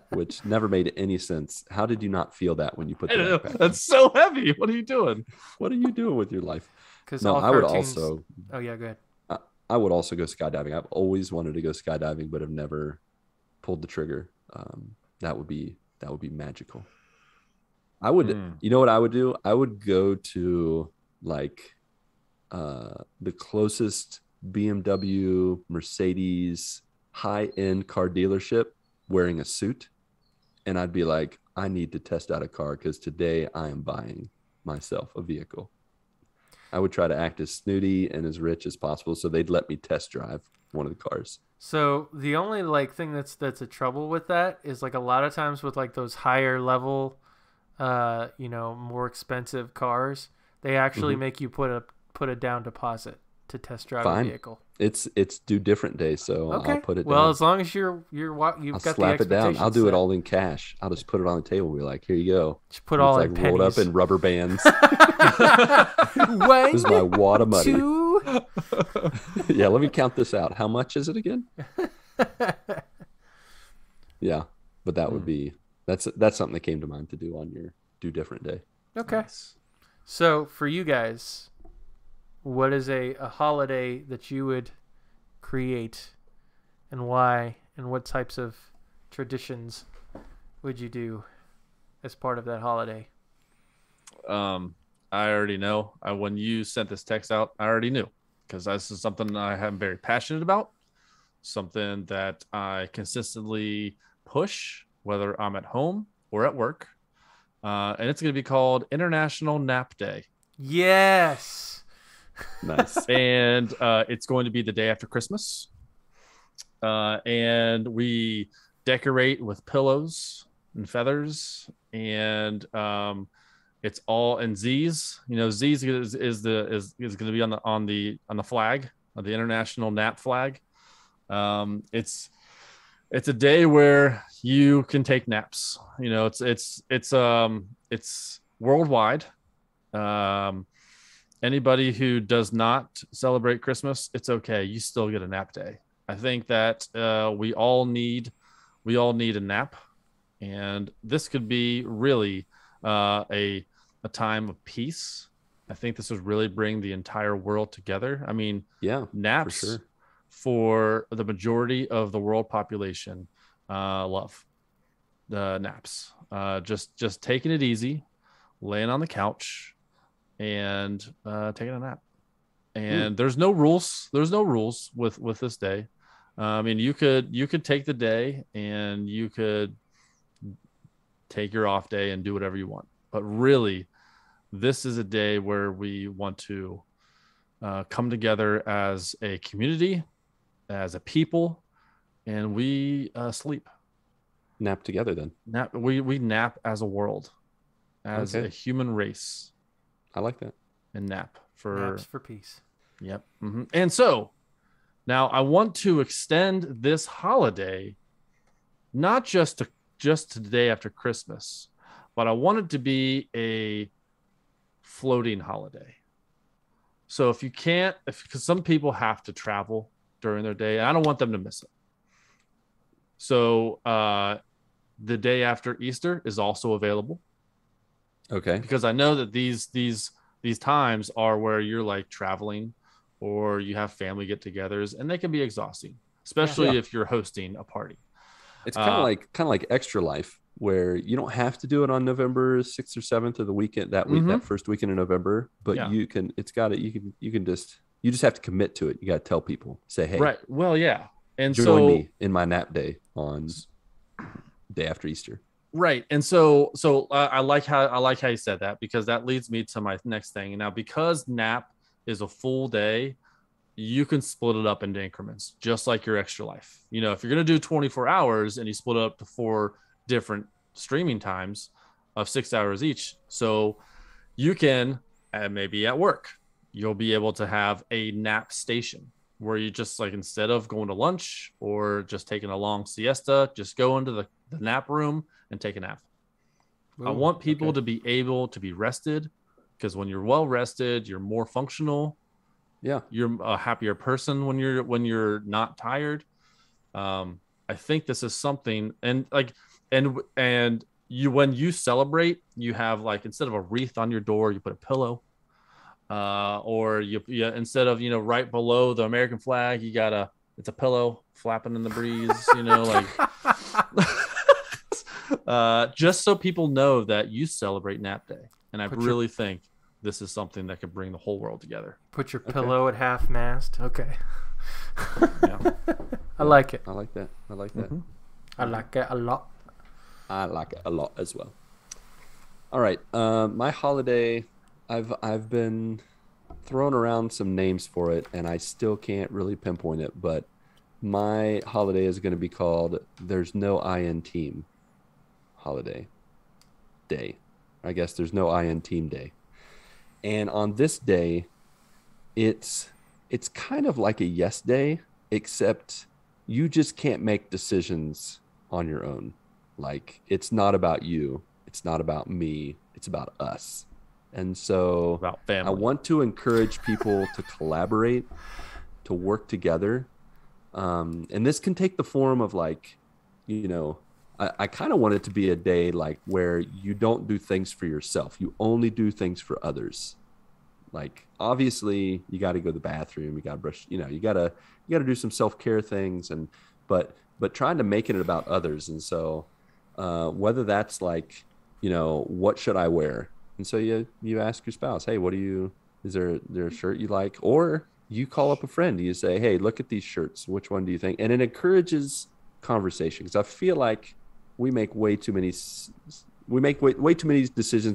Which never made any sense. How did you not feel that when you put that back?
That's so heavy. What are you doing?
What are you doing with your life?
No,
I would also.
Oh yeah, go ahead.
I would also go skydiving. I've always wanted to go skydiving, but have never pulled the trigger. That would be magical. I would. You know what I would do? I would go to like the closest BMW, Mercedes, high-end car dealership wearing a suit, and I'd be like, I need to test out a car because today I am buying myself a vehicle. I would try to act as snooty and as rich as possible so they'd let me test drive one of the cars.
So the only like thing that's a trouble with that is like a lot of times with like those higher level more expensive cars, they actually make you put a down deposit to test drive a vehicle.
It's do different day, so
okay.
I'll put it down.
Well, as long as you've
I'll
got
slap
the
it down. I'll do
set.
it all in cash. I'll just put it on the table and be like, here you go.
Just put all in
like rolled
pennies.
up in rubber bands.
This
is my wad of money.
2.
Yeah, let me count this out. How much is it again? Yeah, but that would be that's something that came to mind to do on your do different day.
Okay.
Nice.
So for you guys, what is a holiday that you would create, and why, and what types of traditions would you do as part of that holiday?
I already know. When you sent this text out, I already knew because this is something I am very passionate about, something that I consistently push, whether I'm at home or at work. And it's going to be called International Nap Day.
Yes.
Nice.
And it's going to be the day after Christmas. And we decorate with pillows and feathers, and it's all in Z's. You know, Z's is going to be on the flag, on the International Nap flag. It's a day where you can take naps. You know, it's worldwide. Anybody who does not celebrate Christmas, it's okay. You still get a nap day. I think that we all need a nap, and this could be really a time of peace. I think this would really bring the entire world together. I mean,
Yeah,
naps
for sure.
for the majority of the world population love the naps. Just taking it easy, laying on the couch, and taking a nap. And there's no rules. There's no rules with this day. I mean, you could take the day and you could take your off day and do whatever you want. But really, this is a day where we want to come together as a community, as a people, and we sleep.
Nap together then.
We nap as a world, as a human race.
I like that.
And naps for
peace.
Yep. Mm-hmm. And so now I want to extend this holiday, not just to the day after Christmas, but I want it to be a floating holiday. So if you can't, because some people have to travel during their day, and I don't want them to miss it. So the day after Easter is also available.
Okay.
Because I know that these times are where you're like traveling or you have family get-togethers, and they can be exhausting, especially if you're hosting a party.
It's kind of like Extra Life, where you don't have to do it on November 6th or 7th of the weekend that week, that first weekend in November, but you can. You just have to commit to it. You got to tell people, say, hey,
right. Well, yeah, and
join me in my nap day on day after Easter.
Right. And so I like how you said that, because that leads me to my next thing. Now, because nap is a full day, you can split it up into increments, just like your Extra Life. You know, if you're going to do 24 hours and you split it up to 4 different streaming times of 6 hours each. So you can, maybe at work, you'll be able to have a nap station where you just, like, instead of going to lunch or just taking a long siesta, just go into the nap room and take a nap. Ooh, I want people to be able to be rested, because when you're well rested, you're more functional.
Yeah,
you're a happier person when you're not tired. I think this is something, and you, when you celebrate, you have, like, instead of a wreath on your door, you put a pillow, or you instead of, right below the American flag, you got it's a pillow flapping in the breeze, like. Just so people know that you celebrate nap day. And I really think this is something that could bring the whole world together.
Put your pillow at half mast. Okay.
Yeah.
I like it.
I like that. Mm-hmm.
I like it a lot.
I like it a lot as well. All right. My holiday, I've been throwing around some names for it, and I still can't really pinpoint it, but my holiday is going to be called There's No I in Team holiday day. I guess there's no I in team day. And on this day, it's kind of like a yes day, except you just can't make decisions on your own. Like, it's not about you, it's not about me, it's about us. And so
about family.
I want to encourage people to collaborate, to work together. And this can take the form of, like, I kind of want it to be a day like where you don't do things for yourself. You only do things for others. Like, obviously you got to go to the bathroom, you got to brush, you got to do some self-care things, but trying to make it about others. And so, whether that's like, what should I wear? And so you ask your spouse, hey, is there a shirt you like? Or you call up a friend and you say, hey, look at these shirts. Which one do you think? And it encourages conversation, because I feel like we make way too many decisions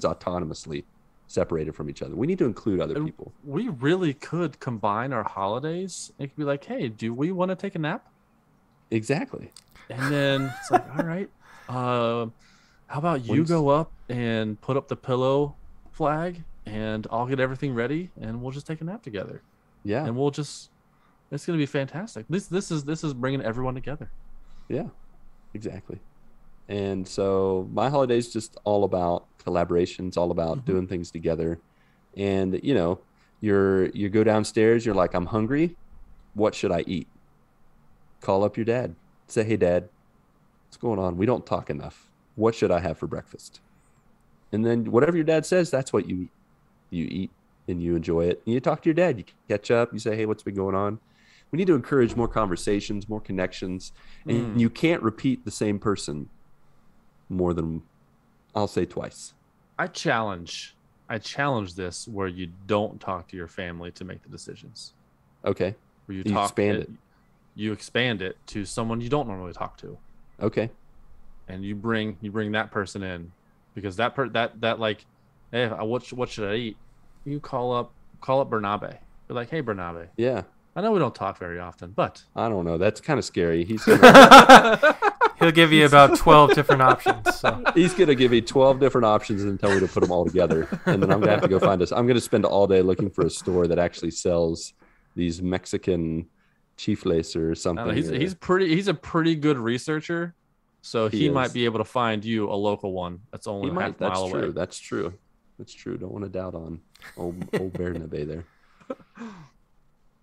autonomously, separated from each other. We need to include other people.
We really could combine our holidays. It could be like, hey, do we want to take a nap?
Exactly.
And then it's like, all right, how about you go up and put up the pillow flag, and I'll get everything ready, and we'll just take a nap together.
Yeah.
And it's going to be fantastic. This is bringing everyone together.
Yeah, exactly. And so my holiday is just all about collaborations, all about doing things together. And, you know, you go downstairs, you're like, I'm hungry. What should I eat? Call up your dad. Say, hey, Dad, what's going on? We don't talk enough. What should I have for breakfast? And then whatever your dad says, that's what you eat. You eat and you enjoy it. And you talk to your dad. You catch up. You say, hey, what's been going on? We need to encourage more conversations, more connections. And you can't repeat the same person more than, I'll say, twice.
I challenge this where you don't talk to your family to make the decisions.
Okay.
Where you
expand it.
You expand it to someone you don't normally talk to.
Okay.
And you bring that person in, because that like, hey, what should I eat? You call up Bernabe. You're like, hey, Bernabe.
Yeah.
I know we don't talk very often, but
I don't know. That's kind of scary.
He'll give you about 12 different options. So.
He's going to give me 12 different options and tell me to put them all together. And then I'm going to have to go find us. I'm going to spend all day looking for a store that actually sells these Mexican chifles or something.
He's a pretty good researcher. So he might be able to find you a local one that's only half a mile away.
That's true. Don't want to doubt on old Bernabe there.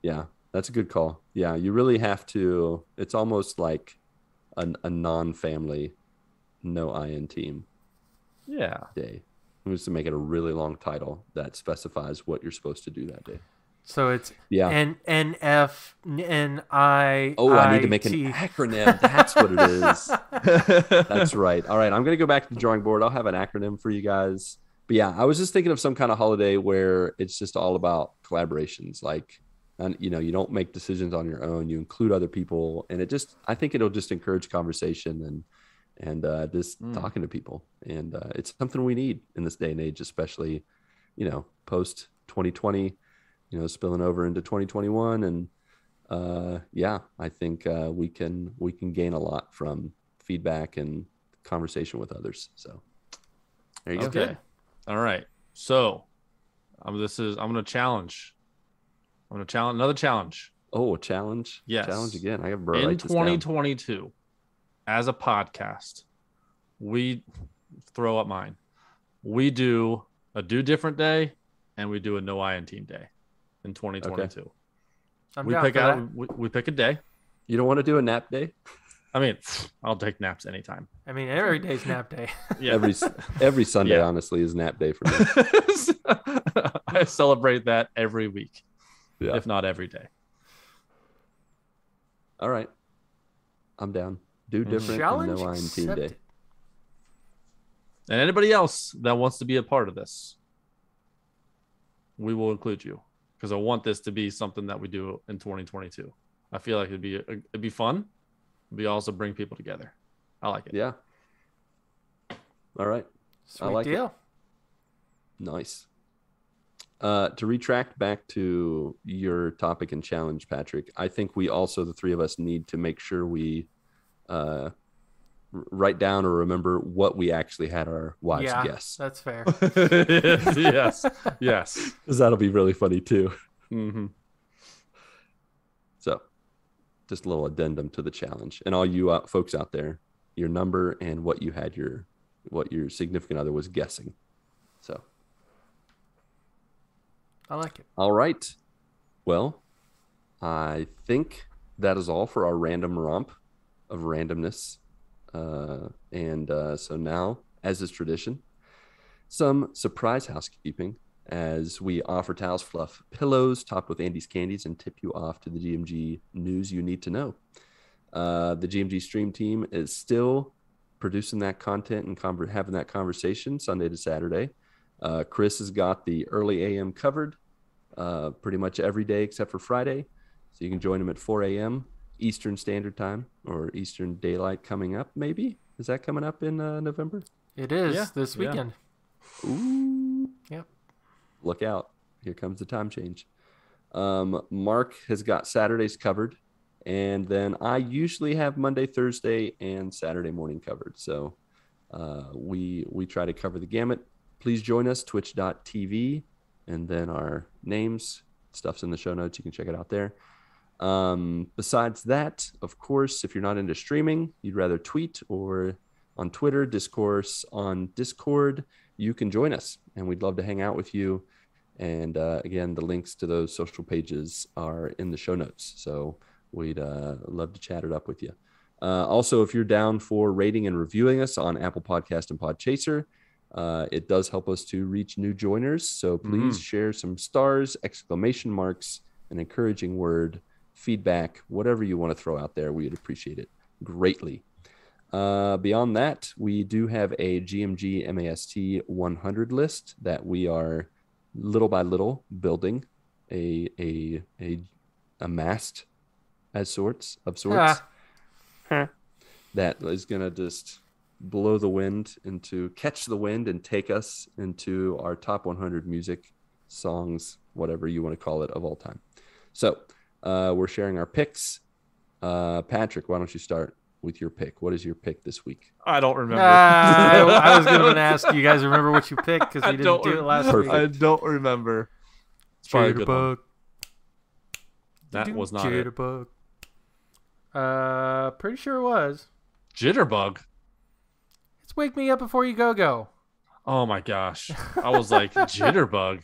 Yeah, that's a good call. Yeah, you really have to. It's almost like a non-family, no IN team.
Yeah.
Day. We used to make it a really long title that specifies what you're supposed to do that day.
So it's NFNI.
Oh, I need to make an acronym. That's what it is. That's right. All right, I'm going to go back to the drawing board. I'll have an acronym for you guys. But yeah, I was just thinking of some kind of holiday where it's just all about collaborations. Like, and you know, you don't make decisions on your own. You include other people, and I think it'll just encourage conversation and just talking to people. And it's something we need in this day and age, especially, you know, post 2020. You know, spilling over into 2021, and I think we can gain a lot from feedback and conversation with others. So there you go.
Okay. All right. So I'm going to challenge. I'm going to challenge another challenge.
Oh, a challenge?
Yes.
Challenge again. I got
in 2022 as a podcast. We throw up mine. We do a do different day, and we do a no IN team day. In 2022,
okay.
We pick a day.
You don't want to do a nap day?
I mean, I'll take naps anytime.
I mean, every day's nap day.
Yeah.
Every Sunday, honestly, is nap day for me.
I celebrate that every week, if not every day.
All right, I'm down. Do different.
Challenge
and no IN team day.
And anybody else that wants to be a part of this, we will include you. Because I want this to be something that we do in 2022. I feel like it'd be fun. We also bring people together. I like it.
Yeah. All right.
Sweet
I like
deal.
It. Nice. To retract back to your topic and challenge, Patrick, I think we also, the three of us, need to make sure we write down or remember what we actually had our wives guess.
That's fair.
Yes.
Because that'll be really funny too.
Mm-hmm.
So just a little addendum to the challenge. And all you folks out there, your number and what your significant other was guessing. So
I like it.
All right. Well, I think that is all for our random romp of randomness. So now, as is tradition, some surprise housekeeping as we offer Towels Fluff pillows topped with Andy's candies and tip you off to the GMG news you need to know. The GMG stream team is still producing that content and having that conversation Sunday to Saturday. Chris has got the early AM covered. pretty much every day except for Friday. So you can join them at 4 a.m. Eastern Standard Time or Eastern Daylight coming up, maybe. Is that coming up in November?
It is this weekend.
Ooh.
Yep.
Look out. Here comes the time change. Marc has got Saturdays covered. And then I usually have Monday, Thursday, and Saturday morning covered. So we try to cover the gamut. Please join us, twitch.tv. And then our names, stuff's in the show notes. You can check it out there. Besides that, of course, if you're not into streaming, you'd rather tweet or on Twitter, Discourse on Discord, you can join us. And we'd love to hang out with you. And again, the links to those social pages are in the show notes. So we'd love to chat it up with you. Also, if you're down for rating and reviewing us on Apple Podcast and Podchaser, it does help us to reach new joiners. So please share some stars, exclamation marks, an encouraging word, feedback, whatever you want to throw out there. We'd appreciate it greatly. Beyond that, we do have a GMG MAST 100 list that we are little by little building a mast of sorts that is going to just catch the wind and take us into our top 100 music songs, whatever you want to call it, of all time. So we're sharing our picks. Patrick, why don't you start with your pick? What is your pick this week?
I don't remember.
I was going to ask you guys remember what you picked because we didn't do it last week.
I don't remember. It's probably a good one. That was not
Jitterbug. Pretty sure it was.
Jitterbug?
It's Wake Me Up Before You Go Go.
Oh my gosh. I was like, Jitterbug.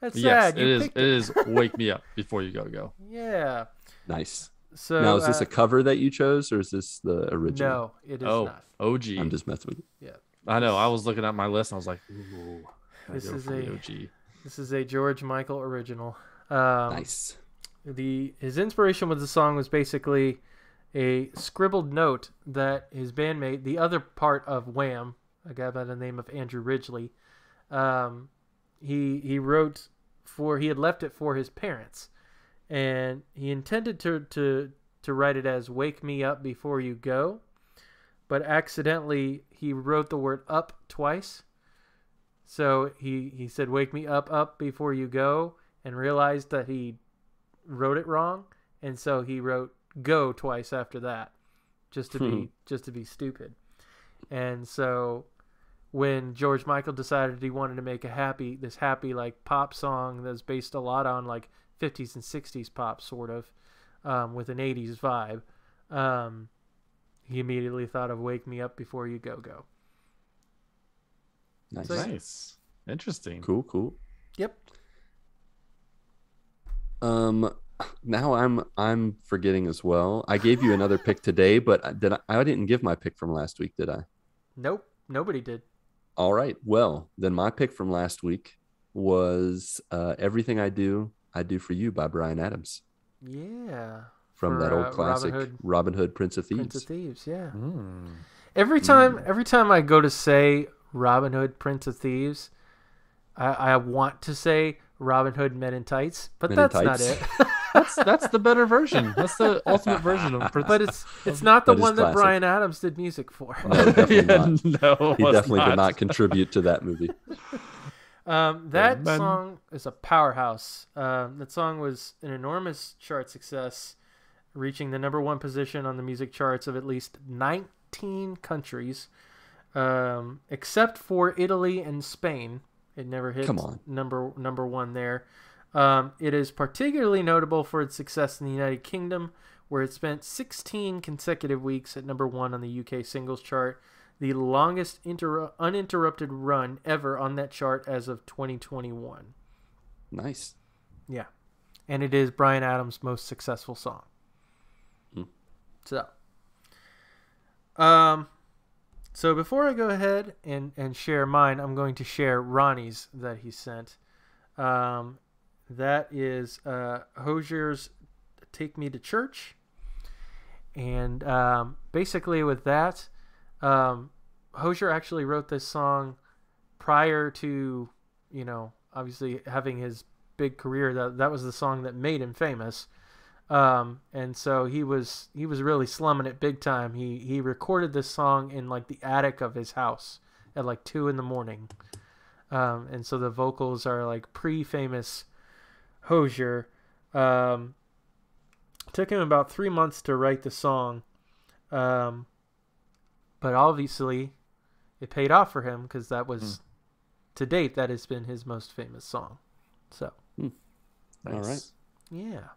That's
yes,
sad.
It is Wake Me Up Before You Go Go.
Yeah.
Nice.
So
now, is this a cover that you chose, or is this the original?
No, it is not.
OG.
I'm just messing with you.
Yeah.
I know. I was looking at my list and I was like, ooh.
This is
the OG.
This is a George Michael original.
Nice.
His inspiration with the song was basically a scribbled note that his bandmate, the other part of Wham, a guy by the name of Andrew Ridgeley, he wrote he had left it for his parents, and he intended to write it as "Wake Me Up Before You Go," but accidentally he wrote the word "up" twice. So he said "Wake me up before you go," and realized that he wrote it wrong, and so he wrote "go" twice after that, just to be stupid. And so when George Michael decided he wanted to make this happy like pop song that's based a lot on like 50s and 60s pop sort of, with an 80s vibe, he immediately thought of "Wake Me Up Before You Go Go."
Nice.
So,
Nice. Interesting.
Cool.
Yep.
Now I'm forgetting as well. I gave you another pick today, but I didn't give my pick from last week, did I?
Nope. Nobody did.
All right. Well, then my pick from last week was "Everything I Do for You" by Bryan Adams.
Yeah.
From that old classic Robin Hood, Prince of Thieves.
Prince of Thieves, yeah.
Mm.
Every time I go to say Robin Hood, Prince of Thieves, I want to say Robin Hood, Men in Tights, but
Men in
that's not
Tights.
it.
That's the better version. That's the ultimate version of Prince.
But it's not the
That is
one that
classic.
Bryan Adams did music for.
No, definitely not.
No,
He definitely did not contribute to that movie.
That
Men.
song is a powerhouse. That song was an enormous chart success, reaching the number one position on the music charts of at least 19 countries, except for Italy and Spain. It never hit number one there. It is particularly notable for its success in the United Kingdom, where it spent 16 consecutive weeks at number one on the UK singles chart, the longest uninterrupted run ever on that chart as of 2021.
Nice.
Yeah. And it is Bryan Adams' most successful song. So before I go ahead and share mine, I'm going to share Ronnie's that he sent. That is Hosier's "Take Me to Church." And basically with that, Hosier actually wrote this song prior to obviously having his big career, that was the song that made him famous. And so he was really slumming it big time. He recorded this song in like the attic of his house at like 2 a.m. And so the vocals are like pre-famous Hozier. Took him about 3 months to write the song. But obviously it paid off for him because that was, to date, that has been his most famous song. So,
Nice. All right.
Yeah.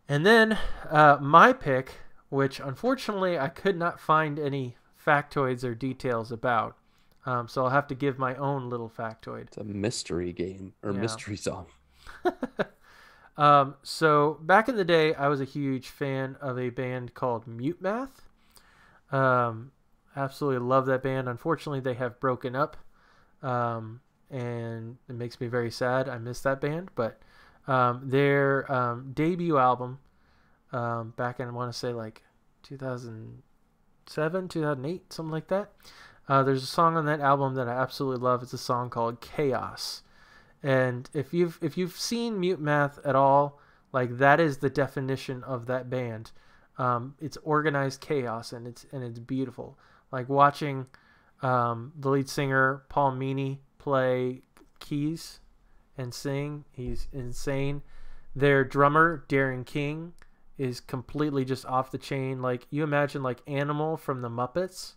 And then my pick, which unfortunately I could not find any factoids or details about. So I'll have to give my own little factoid.
It's a mystery game or mystery song.
So back in the day, I was a huge fan of a band called Mute Math. Absolutely love that band. Unfortunately, they have broken up. And it makes me very sad. I miss that band, but their debut album back in, I want to say like 2007, 2008, something like that. There's a song on that album that I absolutely love. It's a song called Chaos. And if you've seen Mute Math at all, like that is the definition of that band. It's organized chaos, and it's beautiful. Like watching the lead singer Paul Meany play keys and sing, he's insane. Their drummer Darren King is completely just off the chain. Like you imagine like Animal from the Muppets.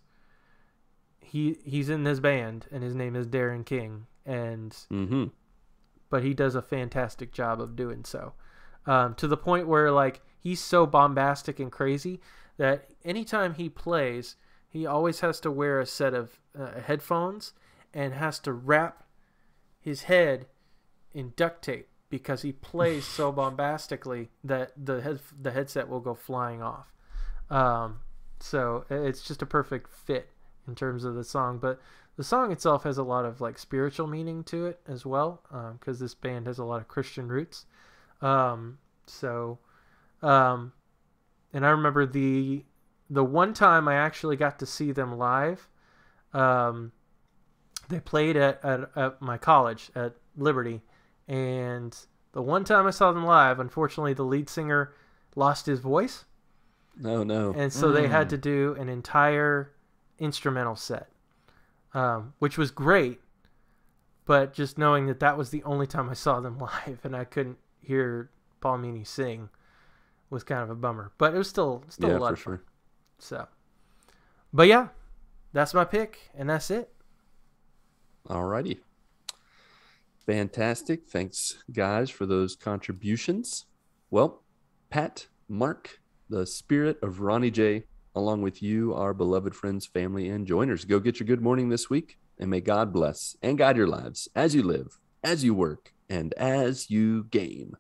He's in this band, and his name is Darren King, and but he does a fantastic job of doing so. To the point where like he's so bombastic and crazy that anytime he plays, he always has to wear a set of headphones and has to wrap his head in duct tape because he plays so bombastically that the headset will go flying off. So it's just a perfect fit in terms of the song, but the song itself has a lot of like spiritual meaning to it as well, because this band has a lot of Christian roots. And I remember the one time I actually got to see them live. They played at my college at Liberty, and the one time I saw them live, unfortunately, the lead singer lost his voice.
No.
And so they had to do an entire instrumental set, which was great, but just knowing that was the only time I saw them live and I couldn't hear Paul Meany sing was kind of a bummer, but it was still a lot of fun. So, but yeah, that's my pick, and that's it.
Alrighty. Fantastic. Thanks, guys, for those contributions. Well, Pat, Mark, the spirit of Ronnie J, along with you, our beloved friends, family, and joiners, go get your good morning this week, and may God bless and guide your lives as you live, as you work, and as you game.